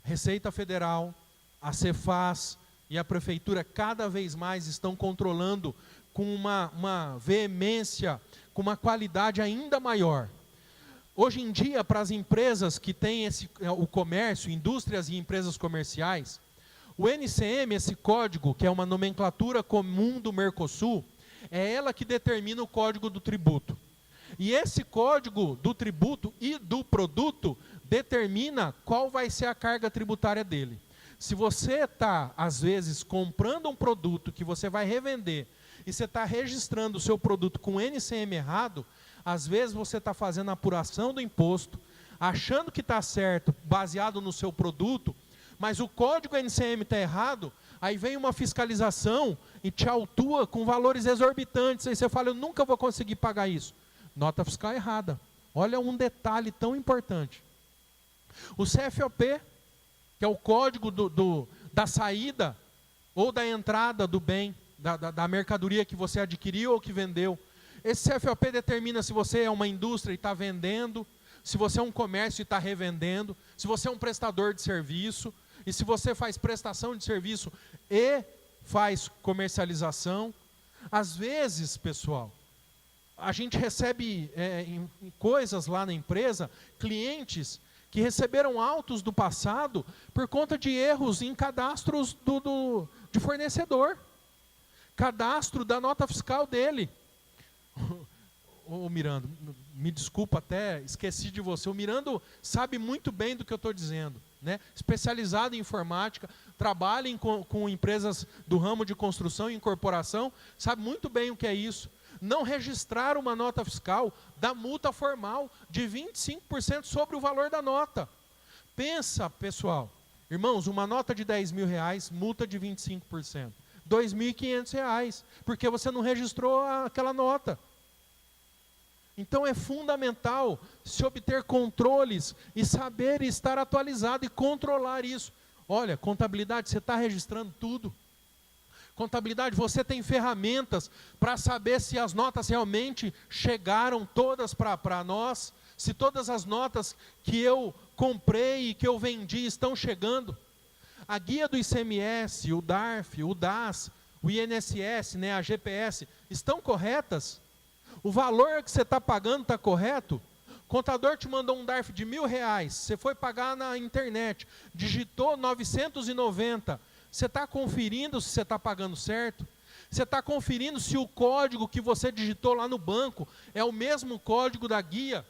Receita Federal, a Cefaz e a Prefeitura cada vez mais estão controlando com uma veemência, com uma qualidade ainda maior. Hoje em dia, para as empresas que têm o comércio, indústrias e empresas comerciais, o NCM, esse código, que é uma nomenclatura comum do Mercosul, é ela que determina o código do tributo. E esse código do tributo e do produto determina qual vai ser a carga tributária dele. Se você está, às vezes, comprando um produto que você vai revender e você está registrando o seu produto com NCM errado, às vezes você está fazendo a apuração do imposto, achando que está certo, baseado no seu produto, mas o código NCM está errado, aí vem uma fiscalização e te autua com valores exorbitantes, aí você fala, eu nunca vou conseguir pagar isso. Nota fiscal errada. Olha um detalhe tão importante. O CFOP, que é o código da saída ou da entrada do bem, da mercadoria que você adquiriu ou que vendeu. Esse CFOP determina se você é uma indústria e está vendendo, se você é um comércio e está revendendo, se você é um prestador de serviço, e se você faz prestação de serviço e faz comercialização. Às vezes, pessoal, a gente recebe em coisas lá na empresa, clientes que receberam autos do passado por conta de erros em cadastros de fornecedor. Cadastro da nota fiscal dele. Ô Mirando, me desculpa até, esqueci de você. O Mirando sabe muito bem do que eu estou dizendo, né? Especializado em informática, trabalha com empresas do ramo de construção e incorporação, sabe muito bem o que é isso. Não registrar uma nota fiscal da multa formal de 25% sobre o valor da nota. Pensa, pessoal, irmãos, uma nota de R$10.000, multa de 25%. R$2.500, porque você não registrou aquela nota. Então é fundamental se obter controles e saber estar atualizado e controlar isso. Olha, contabilidade, você está registrando tudo. Contabilidade, você tem ferramentas para saber se as notas realmente chegaram todas para nós, se todas as notas que eu comprei e que eu vendi estão chegando. A guia do ICMS, o DARF, o DAS, o INSS, né, a GPS, estão corretas? O valor que você está pagando está correto? O contador te mandou um DARF de R$1.000, você foi pagar na internet, digitou 990, você está conferindo se você está pagando certo? Você está conferindo se o código que você digitou lá no banco é o mesmo código da guia?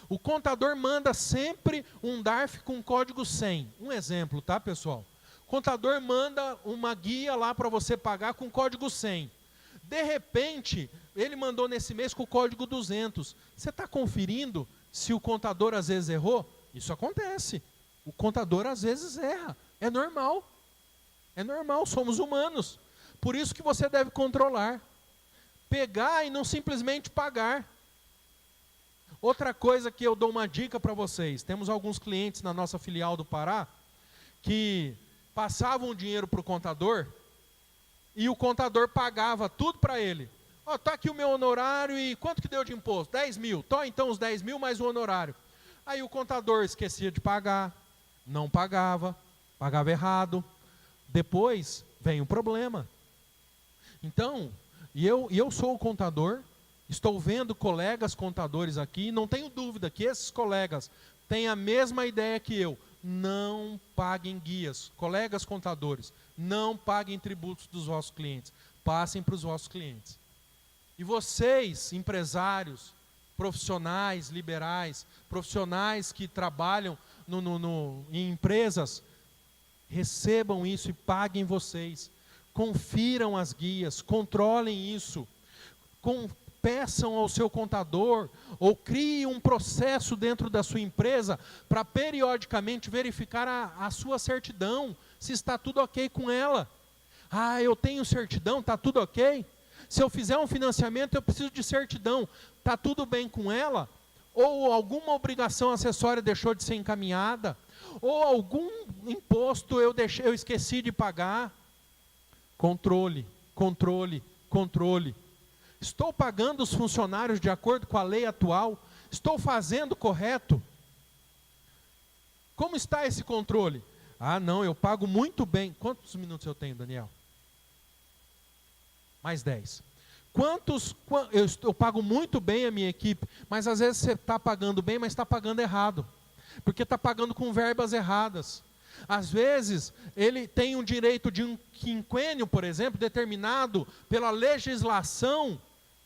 O contador manda sempre um DARF com código 100. Um exemplo, tá, pessoal? O contador manda uma guia lá para você pagar com código 100. De repente, ele mandou nesse mês com o código 200. Você está conferindo se o contador às vezes errou? Isso acontece. O contador às vezes erra. É normal. É normal, somos humanos. Por isso que você deve controlar. Pegar e não simplesmente pagar. Outra coisa que eu dou uma dica para vocês. Temos alguns clientes na nossa filial do Pará que passavam dinheiro para o contador e o contador pagava tudo para ele. Ó, tá aqui o meu honorário e quanto que deu de imposto? 10 mil. Tó, então os 10 mil mais o honorário. Aí o contador esquecia de pagar, não pagava, pagava errado. Depois vem o problema. Então, eu sou o contador, estou vendo colegas contadores aqui, não tenho dúvida que esses colegas têm a mesma ideia que eu. Não paguem guias. Colegas contadores, não paguem tributos dos vossos clientes. Passem para os vossos clientes. E vocês, empresários, profissionais liberais, profissionais que trabalham em empresas, recebam isso e paguem vocês. Confiram as guias, controlem isso. Peçam ao seu contador ou crie um processo dentro da sua empresa para periodicamente verificar a sua certidão, se está tudo ok com ela. Ah, eu tenho certidão, está tudo ok? Se eu fizer um financiamento, eu preciso de certidão, está tudo bem com ela? Ou alguma obrigação acessória deixou de ser encaminhada? Ou algum imposto eu esqueci de pagar? Controle, controle, controle. Estou pagando os funcionários de acordo com a lei atual? Estou fazendo correto? Como está esse controle? Ah, não, eu pago muito bem. Quantos minutos eu tenho, Daniel? Mais 10. Eu pago muito bem a minha equipe, mas às vezes você está pagando bem, mas está pagando errado. Porque está pagando com verbas erradas. Às vezes, ele tem um direito de um quinquênio, por exemplo, determinado pela legislação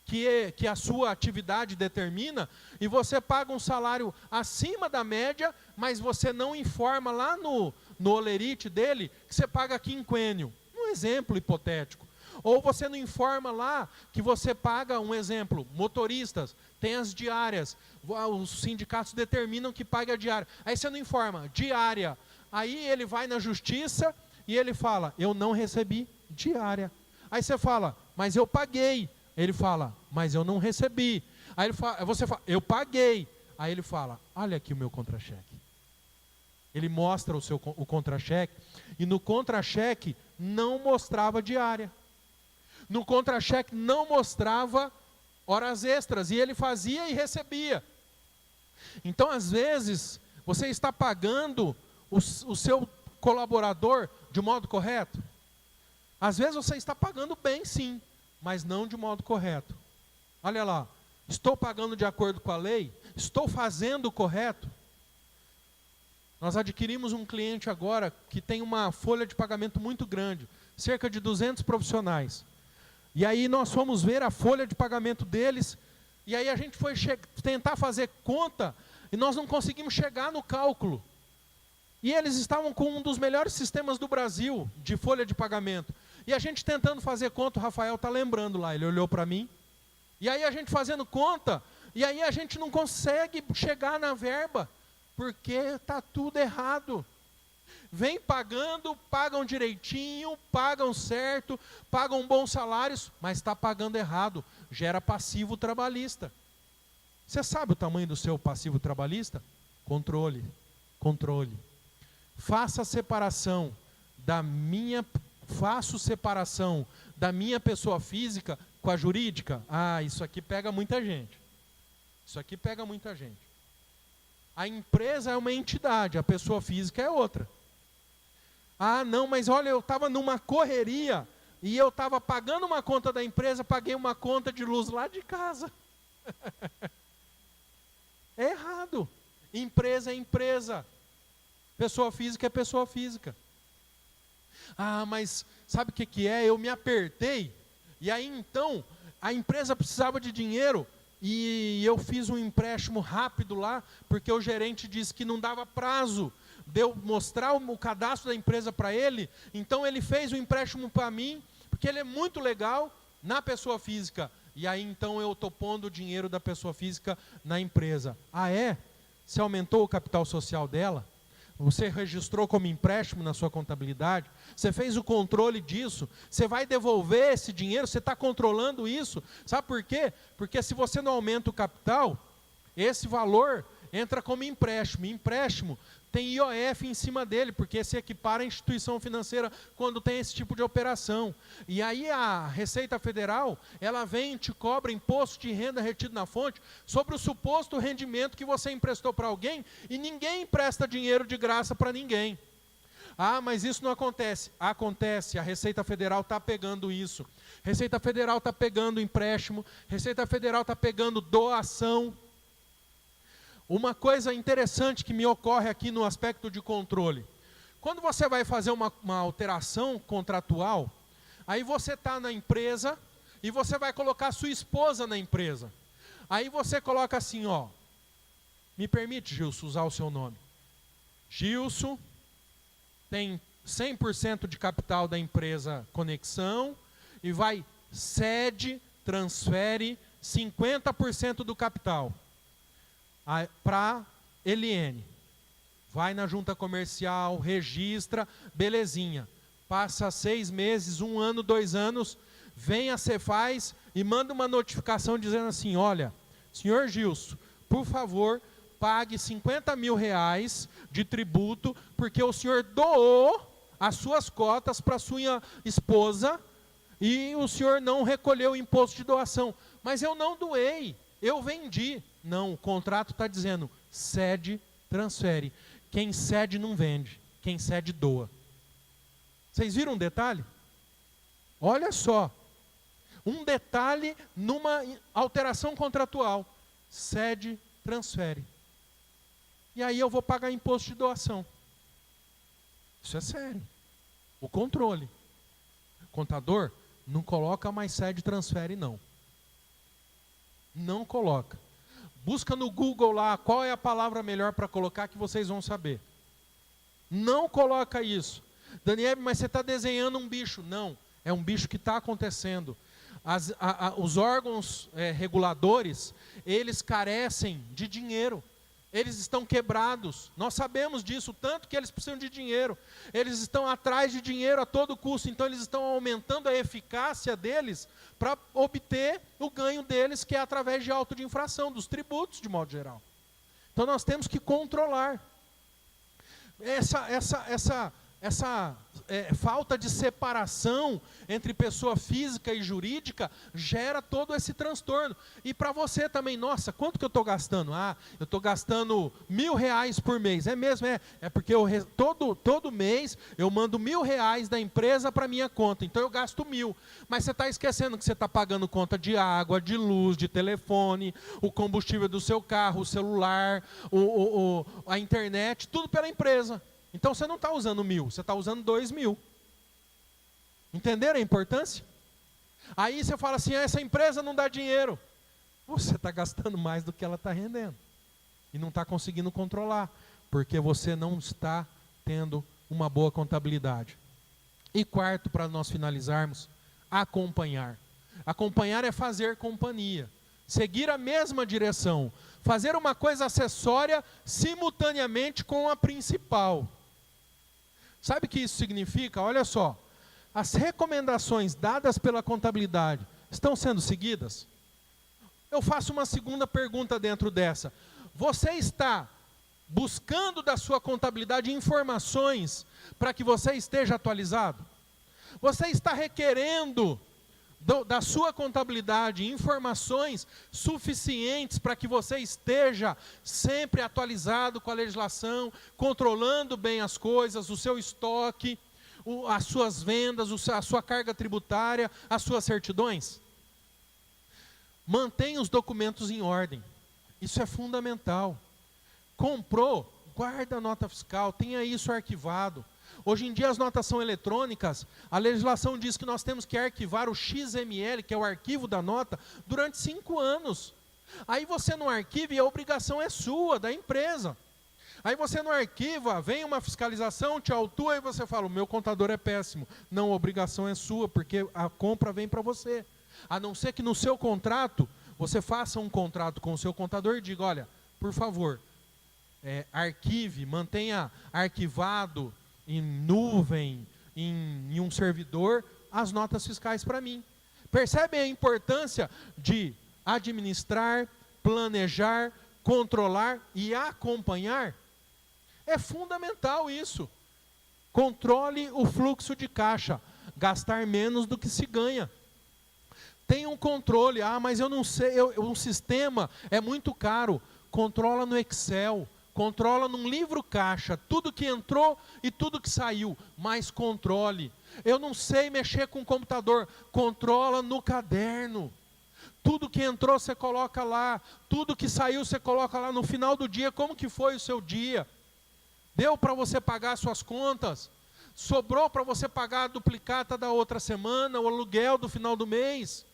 que a sua atividade determina, e você paga um salário acima da média, mas você não informa lá no olerite dele que você paga quinquênio. Um exemplo hipotético. Ou você não informa lá que você paga, um exemplo, motoristas, tem as diárias, os sindicatos determinam que pague a diária. Aí você não informa, diária. Aí ele vai na justiça e ele fala, eu não recebi diária. Aí você fala, mas eu paguei. Ele fala, mas eu não recebi. Aí você fala, eu paguei. Aí ele fala, olha aqui o meu contra-cheque. Ele mostra o contra-cheque, e no contra-cheque não mostrava diária. No contra-cheque não mostrava horas extras, e ele fazia e recebia. Então, às vezes, você está pagando o seu colaborador de modo correto? Às vezes você está pagando bem, sim, mas não de modo correto. Olha lá, estou pagando de acordo com a lei? Estou fazendo o correto? Nós adquirimos um cliente agora que tem uma folha de pagamento muito grande, cerca de 200 profissionais. E aí nós fomos ver a folha de pagamento deles, e aí a gente foi tentar fazer conta, e nós não conseguimos chegar no cálculo. E eles estavam com um dos melhores sistemas do Brasil, de folha de pagamento. E a gente tentando fazer conta, o Rafael está lembrando lá, ele olhou para mim. E aí a gente fazendo conta, e aí a gente não consegue chegar na verba, porque está tudo errado. Vem pagando, pagam direitinho, pagam certo, pagam bons salários, mas está pagando errado, gera passivo trabalhista. Você sabe o tamanho do seu passivo trabalhista? Controle, controle. Faço separação da minha pessoa física com a jurídica. Ah, isso aqui pega muita gente. Isso aqui pega muita gente. A empresa é uma entidade, a pessoa física é outra. Ah, não, mas olha, eu estava numa correria e eu estava pagando uma conta da empresa, paguei uma conta de luz lá de casa. É errado. Empresa é empresa. Pessoa física é pessoa física. Ah, mas sabe o que é? Eu me apertei, e aí então, a empresa precisava de dinheiro, e eu fiz um empréstimo rápido lá, porque o gerente disse que não dava prazo de eu mostrar o cadastro da empresa para ele, então ele fez o empréstimo para mim, porque ele é muito legal na pessoa física, e aí então eu estou pondo o dinheiro da pessoa física na empresa. Ah, é? Você aumentou o capital social dela? Você registrou como empréstimo na sua contabilidade? Você fez o controle disso? Você vai devolver esse dinheiro? Você está controlando isso? Sabe por quê? Porque se você não aumenta o capital, esse valor entra como empréstimo. Empréstimo tem IOF em cima dele, porque se equipara à instituição financeira quando tem esse tipo de operação. E aí a Receita Federal, ela vem e te cobra imposto de renda retido na fonte sobre o suposto rendimento que você emprestou para alguém, e ninguém empresta dinheiro de graça para ninguém. Ah, mas isso não acontece. Acontece, a Receita Federal está pegando isso. Receita Federal está pegando empréstimo, Receita Federal está pegando doação. Uma coisa interessante que me ocorre aqui no aspecto de controle. Quando você vai fazer uma alteração contratual, aí você está na empresa e você vai colocar sua esposa na empresa. Aí você coloca assim, ó, me permite, Gilson, usar o seu nome. Gilson tem 100% de capital da empresa Conexão e transfere 50% do capital para Eliene. Vai na junta comercial, registra, belezinha. Passa 6 meses, 1 ano, 2 anos, vem a Cefaz e manda uma notificação dizendo assim, olha, senhor Gilson, por favor, pague R$50 mil de tributo, porque o senhor doou as suas cotas para sua esposa e o senhor não recolheu o imposto de doação. Mas eu não doei, eu vendi. Não, o contrato está dizendo, cede, transfere. Quem cede não vende, quem cede doa. Vocês viram um detalhe? Olha só, um detalhe numa alteração contratual. Cede, transfere. E aí eu vou pagar imposto de doação. Isso é sério. O controle. Contador, não coloca mais cede, transfere não. Não coloca. Busca no Google lá, qual é a palavra melhor para colocar que vocês vão saber. Não coloca isso. Daniel, mas você está desenhando um bicho. Não, é um bicho que está acontecendo. Os órgãos reguladores, eles carecem de dinheiro. Eles estão quebrados. Nós sabemos disso, tanto que eles precisam de dinheiro. Eles estão atrás de dinheiro a todo custo, então eles estão aumentando a eficácia deles para obter o ganho deles, que é através de auto de infração, dos tributos de modo geral. Então nós temos que controlar. falta de separação entre pessoa física e jurídica gera todo esse transtorno. E para você também, nossa, quanto que eu estou gastando? Eu estou gastando R$1.000 por mês. É mesmo? É porque todo mês eu mando R$1.000 da empresa para minha conta, então eu gasto 1.000. Mas você está esquecendo que você está pagando conta de água, de luz, de telefone, o combustível do seu carro, o celular, a internet, tudo pela empresa. Então você não está usando 1.000, você está usando 2.000. Entenderam a importância? Aí você fala assim, essa empresa não dá dinheiro. Você está gastando mais do que ela está rendendo. E não está conseguindo controlar, porque você não está tendo uma boa contabilidade. E quarto, para nós finalizarmos, acompanhar. Acompanhar é fazer companhia. Seguir a mesma direção. Fazer uma coisa acessória simultaneamente com a principal. Sabe o que isso significa? Olha só, as recomendações dadas pela contabilidade estão sendo seguidas? Eu faço uma segunda pergunta dentro dessa. Você está buscando da sua contabilidade informações para que você esteja atualizado? Você está requerendo da sua contabilidade informações suficientes para que você esteja sempre atualizado com a legislação, controlando bem as coisas, o seu estoque, as suas vendas, a sua carga tributária, as suas certidões? Mantenha os documentos em ordem. Isso é fundamental. Comprou, guarda a nota fiscal, tenha isso arquivado. Hoje em dia as notas são eletrônicas, a legislação diz que nós temos que arquivar o XML, que é o arquivo da nota, durante 5 anos. Aí você não arquiva e a obrigação é sua, da empresa. Aí você não arquiva, vem uma fiscalização, te autua e você fala, o meu contador é péssimo. Não, a obrigação é sua, porque a compra vem para você. A não ser que no seu contrato, você faça um contrato com o seu contador e diga, olha, por favor, arquive, mantenha arquivado, em nuvem, em um servidor, as notas fiscais para mim. Percebem a importância de administrar, planejar, controlar e acompanhar? É fundamental isso. Controle o fluxo de caixa, gastar menos do que se ganha. Tenha um controle, mas eu não sei, um sistema é muito caro. Controla no Excel. Controla num livro caixa, tudo que entrou e tudo que saiu, mas controle. Eu não sei mexer com o computador, controla no caderno. Tudo que entrou você coloca lá, tudo que saiu você coloca lá no final do dia, como que foi o seu dia. Deu para você pagar suas contas? Sobrou para você pagar a duplicata da outra semana, o aluguel do final do mês?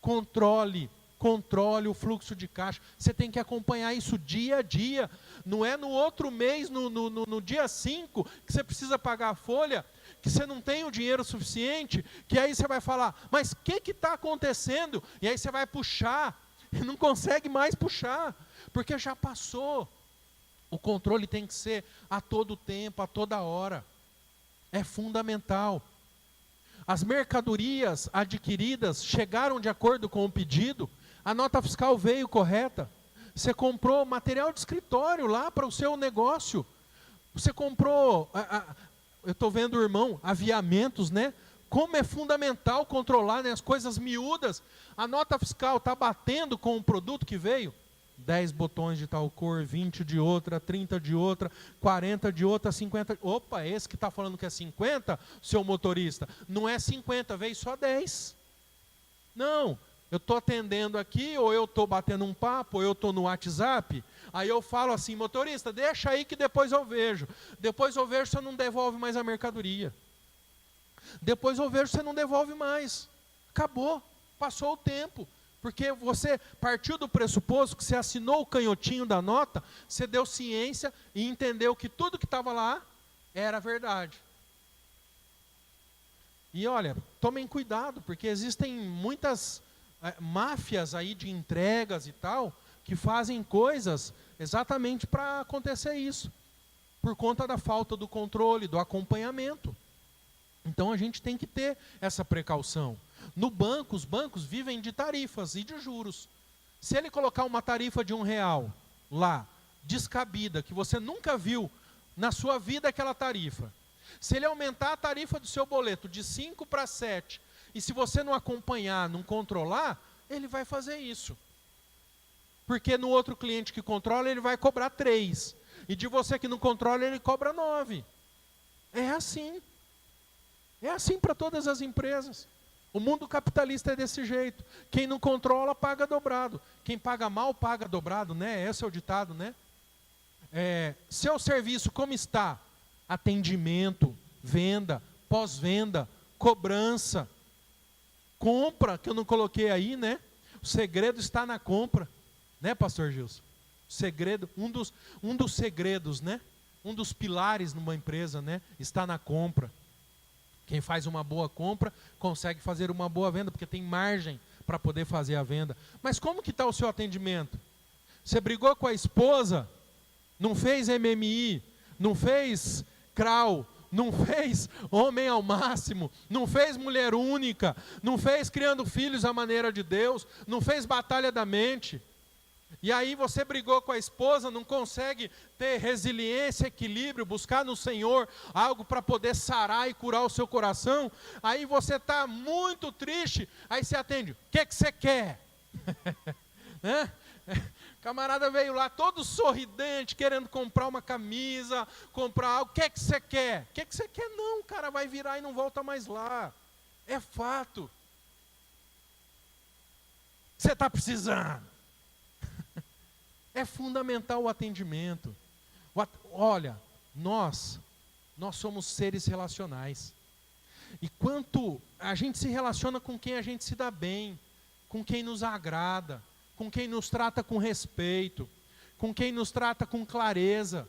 Controle o fluxo de caixa. Você tem que acompanhar isso dia a dia. Não é no outro mês, no dia 5, que você precisa pagar a folha, que você não tem o dinheiro suficiente, que aí você vai falar, mas o que está acontecendo? E aí você vai puxar, e não consegue mais puxar, porque já passou. O controle tem que ser a todo tempo, a toda hora. É fundamental. As mercadorias adquiridas chegaram de acordo com o pedido, a nota fiscal veio correta. Você comprou material de escritório lá para o seu negócio. Você comprou, eu estou vendo o irmão, aviamentos, né? Como é fundamental controlar, né, as coisas miúdas. A nota fiscal está batendo com o produto que veio. 10 botões de tal cor, 20 de outra, 30 de outra, 40 de outra, 50. Opa, esse que está falando que é 50, seu motorista, não é 50, veio só 10. Não. Eu estou atendendo aqui, ou eu estou batendo um papo, ou eu estou no WhatsApp, aí eu falo assim, motorista, deixa aí que depois eu vejo. Depois eu vejo, você não devolve mais a mercadoria. Depois eu vejo, você não devolve mais. Acabou, passou o tempo. Porque você partiu do pressuposto que você assinou o canhotinho da nota, você deu ciência e entendeu que tudo que estava lá era verdade. E olha, tomem cuidado, porque existem muitas máfias aí de entregas e tal, que fazem coisas exatamente para acontecer isso, por conta da falta do controle, do acompanhamento. Então a gente tem que ter essa precaução. No banco, os bancos vivem de tarifas e de juros. Se ele colocar uma tarifa de R$1 lá, descabida, que você nunca viu na sua vida aquela tarifa, Se ele aumentar a tarifa do seu boleto de 5 para 7, e se você não acompanhar, não controlar, ele vai fazer isso. Porque no outro cliente que controla, ele vai cobrar 3. E de você que não controla, ele cobra 9. É assim. É assim para todas as empresas. O mundo capitalista é desse jeito. Quem não controla, paga dobrado. Quem paga mal, paga dobrado, né? Esse é o ditado, né? Seu serviço como está? Atendimento, venda, pós-venda, cobrança, compra, que eu não coloquei aí, né? O segredo está na compra, né, pastor Gilson? O segredo, um dos segredos, né? Um dos pilares numa empresa, né? Está na compra. Quem faz uma boa compra consegue fazer uma boa venda, porque tem margem para poder fazer a venda. Mas como que está o seu atendimento? Você brigou com a esposa, não fez MMI, não fez CRAU, não fez Homem ao Máximo, não fez Mulher Única, não fez Criando Filhos à Maneira de Deus, não fez Batalha da Mente. E aí você brigou com a esposa, não consegue ter resiliência, equilíbrio, buscar no Senhor algo para poder sarar e curar o seu coração. Aí você está muito triste, aí você atende, o que você quer? Né? Camarada veio lá todo sorridente, querendo comprar uma camisa, comprar algo, o que você quer? O que você quer? Não, o cara vai virar e não volta mais lá. É fato. Você está precisando. É fundamental o atendimento. Olha, nós somos seres relacionais. E quanto a gente se relaciona com quem a gente se dá bem, com quem nos agrada, com quem nos trata com respeito, com quem nos trata com clareza.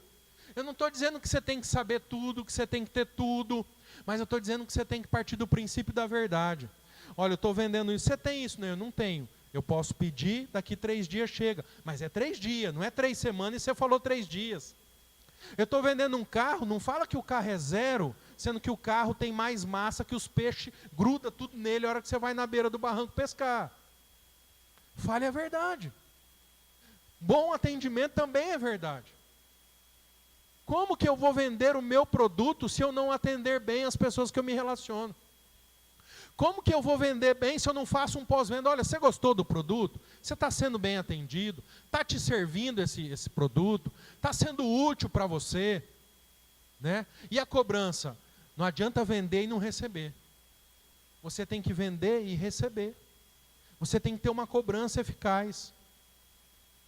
Eu não estou dizendo que você tem que saber tudo, que você tem que ter tudo, mas eu estou dizendo que você tem que partir do princípio da verdade. Olha, eu estou vendendo isso, você tem isso? Não, eu não tenho. Eu posso pedir, daqui 3 dias chega. Mas é 3 dias, não é 3 semanas e você falou 3 dias. Eu estou vendendo um carro, não fala que o carro é 0, sendo que o carro tem mais massa que os peixes, gruda tudo nele a hora que você vai na beira do barranco pescar. Fale a verdade. Bom atendimento também é verdade. Como que eu vou vender o meu produto se eu não atender bem as pessoas que eu me relaciono? Como que eu vou vender bem se eu não faço um pós-venda? Olha, você gostou do produto? Você está sendo bem atendido? Está te servindo esse produto? Está sendo útil para você? Né? E a cobrança? Não adianta vender e não receber. Você tem que vender e receber. Você tem que ter uma cobrança eficaz.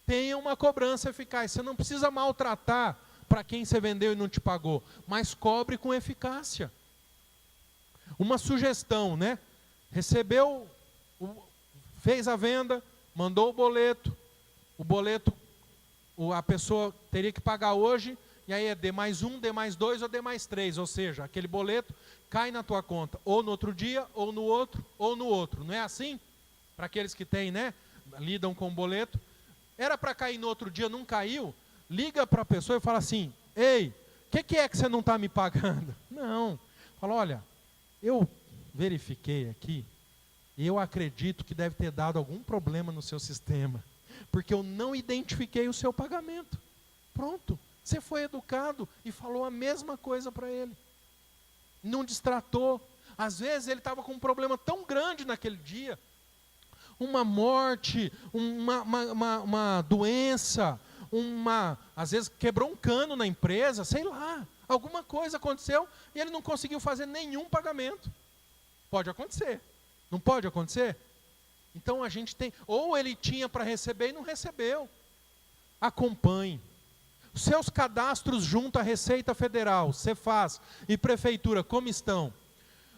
Tenha uma cobrança eficaz. Você não precisa maltratar para quem você vendeu e não te pagou, mas cobre com eficácia. Uma sugestão, né? Recebeu, fez a venda, mandou o boleto, a pessoa teria que pagar hoje, e aí é D+1, D+2 ou D+3, ou seja, aquele boleto cai na tua conta, ou no outro dia, ou no outro, ou no outro. Não é assim? Para aqueles que têm, né? Lidam com o boleto. Era para cair no outro dia, não caiu, liga para a pessoa e fala assim, ei, o que é que você não está me pagando? Não, fala, olha, eu verifiquei aqui, e eu acredito que deve ter dado algum problema no seu sistema, porque eu não identifiquei o seu pagamento. Pronto, você foi educado e falou a mesma coisa para ele. Não destratou. Às vezes ele estava com um problema tão grande naquele dia, uma morte, uma doença, às vezes quebrou um cano na empresa, sei lá. Alguma coisa aconteceu e ele não conseguiu fazer nenhum pagamento. Pode acontecer. Não pode acontecer? Então a gente tem, ou ele tinha para receber e não recebeu. Acompanhe. Seus cadastros junto à Receita Federal, Cefaz e Prefeitura, como estão?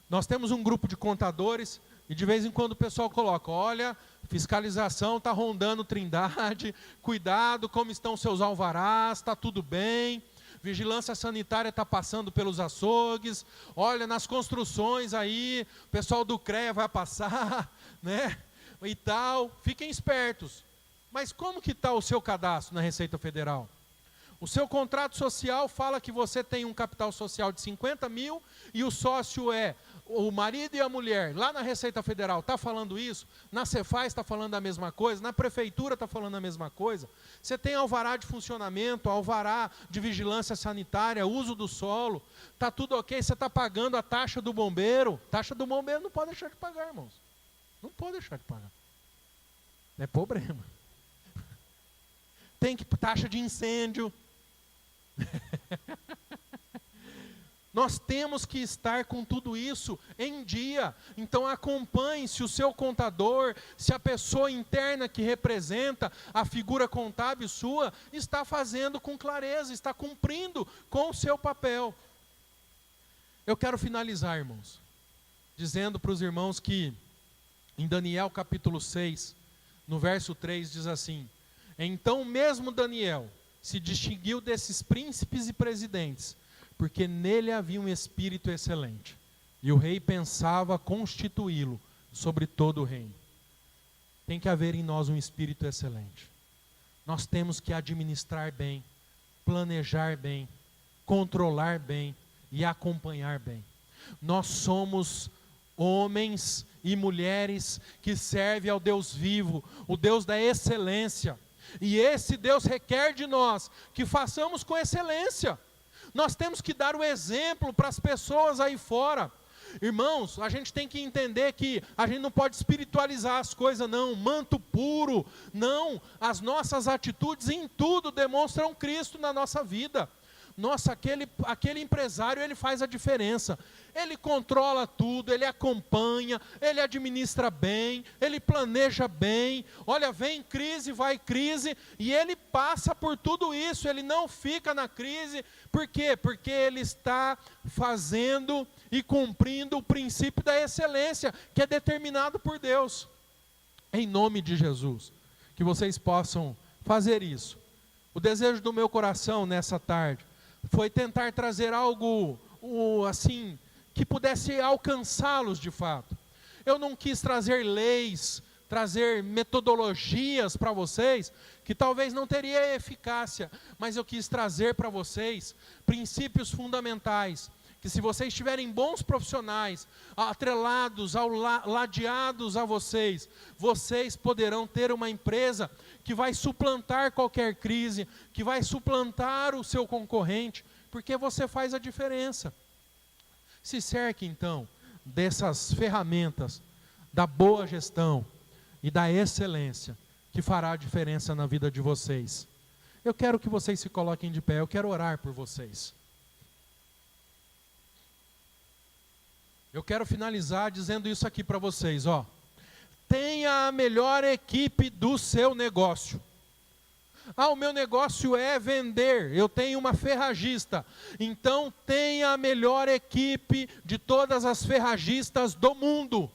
Nós temos um grupo de contadores e de vez em quando o pessoal coloca, olha, fiscalização está rondando Trindade, cuidado, como estão seus alvarás, está tudo bem. Vigilância sanitária está passando pelos açougues, olha, nas construções aí, o pessoal do CREA vai passar, né, e tal, fiquem espertos. Mas como que está o seu cadastro na Receita Federal? O seu contrato social fala que você tem um capital social de 50 mil e o sócio é o marido e a mulher, lá na Receita Federal, está falando isso, na Cefaz está falando a mesma coisa, na Prefeitura está falando a mesma coisa, você tem alvará de funcionamento, alvará de vigilância sanitária, uso do solo, está tudo ok, você está pagando a taxa do bombeiro não pode deixar de pagar, irmãos, não pode deixar de pagar, é problema, tem que taxa de incêndio, nós temos que estar com tudo isso em dia. Então acompanhe se o seu contador, se a pessoa interna que representa a figura contábil sua, está fazendo com clareza, está cumprindo com o seu papel. Eu quero finalizar, irmãos, dizendo para os irmãos que em Daniel capítulo 6, no verso 3 diz assim: então mesmo Daniel se distinguiu desses príncipes e presidentes, porque nele havia um espírito excelente, e o rei pensava constituí-lo sobre todo o reino. Tem que haver em nós um espírito excelente. Nós temos que administrar bem, planejar bem, controlar bem e acompanhar bem. Nós somos homens e mulheres que servem ao Deus vivo, o Deus da excelência, e esse Deus requer de nós que façamos com excelência. Nós temos que dar o exemplo para as pessoas aí fora. Irmãos, a gente tem que entender que a gente não pode espiritualizar as coisas, não, manto puro, não, as nossas atitudes em tudo demonstram Cristo na nossa vida. Nossa, aquele empresário, ele faz a diferença, ele controla tudo, ele acompanha, ele administra bem, ele planeja bem, olha, vem crise, vai crise, e ele passa por tudo isso, ele não fica na crise, por quê? Porque ele está fazendo e cumprindo o princípio da excelência, que é determinado por Deus, em nome de Jesus, que vocês possam fazer isso. O desejo do meu coração nessa tarde foi tentar trazer algo assim, que pudesse alcançá-los de fato. Eu não quis trazer leis, trazer metodologias para vocês, que talvez não teria eficácia, mas eu quis trazer para vocês princípios fundamentais, que se vocês tiverem bons profissionais, atrelados, ladeados a vocês, vocês poderão ter uma empresa que vai suplantar qualquer crise, que vai suplantar o seu concorrente, porque você faz a diferença. Se cerque então dessas ferramentas da boa gestão e da excelência, que fará a diferença na vida de vocês. Eu quero que vocês se coloquem de pé, eu quero orar por vocês. Eu quero finalizar dizendo isso aqui para vocês, ó. Tenha a melhor equipe do seu negócio. O meu negócio é vender, eu tenho uma ferragista. Então tenha a melhor equipe de todas as ferragistas do mundo.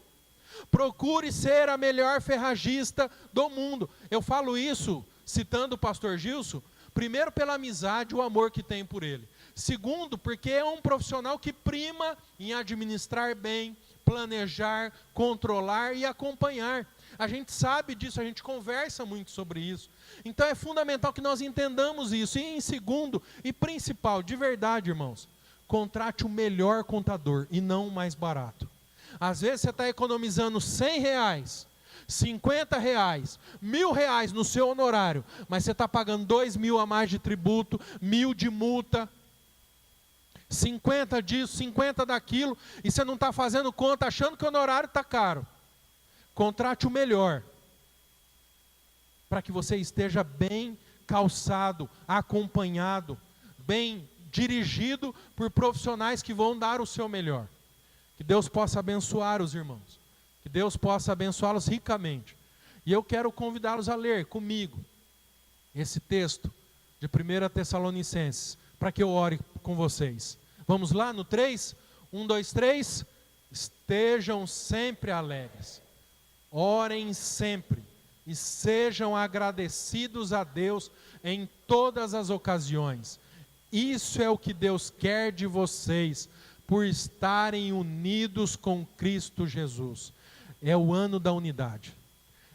Procure ser a melhor ferragista do mundo. Eu falo isso, citando o pastor Gilson, primeiro pela amizade e o amor que tem por ele. Segundo, porque é um profissional que prima em administrar bem, planejar, controlar e acompanhar. A gente sabe disso, a gente conversa muito sobre isso. Então é fundamental que nós entendamos isso. E em segundo e principal, de verdade, irmãos, contrate o melhor contador e não o mais barato. Às vezes você está economizando R$100, R$50, R$1.000 no seu honorário, mas você está pagando R$2.000 a mais de tributo, R$1.000 de multa, 50 disso, 50 daquilo, e você não está fazendo conta achando que o honorário está caro. Contrate o melhor, para que você esteja bem calçado, acompanhado, bem dirigido por profissionais que vão dar o seu melhor. Que Deus possa abençoar os irmãos, que Deus possa abençoá-los ricamente. E eu quero convidá-los a ler comigo esse texto de 1 Tessalonicenses, para que eu ore com vocês. Vamos lá no 3? 1, 2, 3. Estejam sempre alegres, orem sempre e sejam agradecidos a Deus em todas as ocasiões. Isso é o que Deus quer de vocês, por estarem unidos com Cristo Jesus. É o ano da unidade.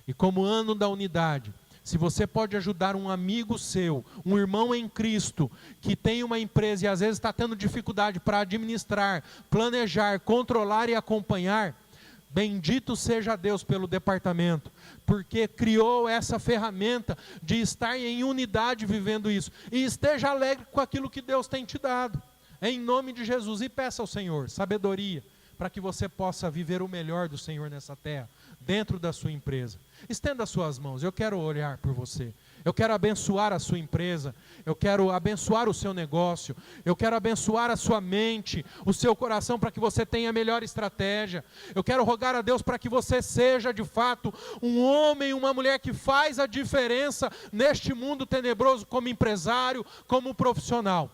E como ano da unidade, Se você pode ajudar um amigo seu, um irmão em Cristo, que tem uma empresa e às vezes está tendo dificuldade para administrar, planejar, controlar e acompanhar, bendito seja Deus pelo departamento, porque criou essa ferramenta de estar em unidade vivendo isso. E esteja alegre com aquilo que Deus tem te dado, em nome de Jesus. E peça ao Senhor sabedoria, para que você possa viver o melhor do Senhor nessa terra, dentro da sua empresa. Estenda as suas mãos, eu quero orar por você. Eu quero abençoar a sua empresa, eu quero abençoar o seu negócio, eu quero abençoar a sua mente, o seu coração, para que você tenha a melhor estratégia. Eu quero rogar a Deus para que você seja de fato um homem, uma mulher que faz a diferença neste mundo tenebroso, como empresário, como profissional.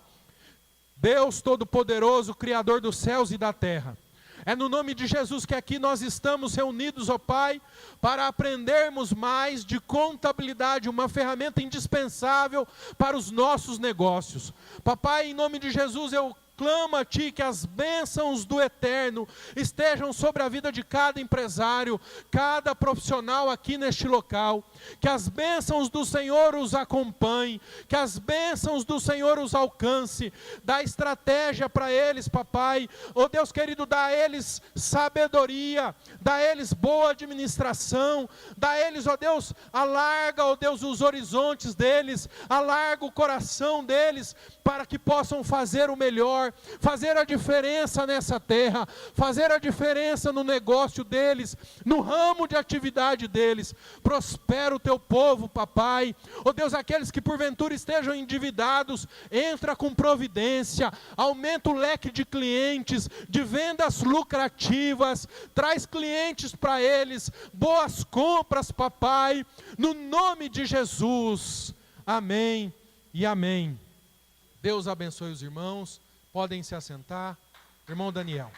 Deus Todo-Poderoso, Criador dos céus e da terra, é no nome de Jesus que aqui nós estamos reunidos, ó Pai, para aprendermos mais de contabilidade, uma ferramenta indispensável para os nossos negócios. Papai, em nome de Jesus, eu clamo a Ti que as bênçãos do Eterno estejam sobre a vida de cada empresário, cada profissional aqui neste local, que as bênçãos do Senhor os acompanhem, que as bênçãos do Senhor os alcance, dá estratégia para eles, papai, ó Deus querido, dá a eles sabedoria, dá a eles boa administração, dá a eles, ó Deus, alarga, ó Deus, os horizontes deles, alarga o coração deles, para que possam fazer o melhor, fazer a diferença nessa terra, fazer a diferença no negócio deles, no ramo de atividade deles. Prospera o teu povo, papai. Ó Deus, aqueles que porventura estejam endividados, entra com providência, aumenta o leque de clientes, de vendas lucrativas, traz clientes para eles, boas compras, papai, no nome de Jesus. Amém e amém. Deus abençoe os irmãos. Podem se assentar. Irmão Daniel.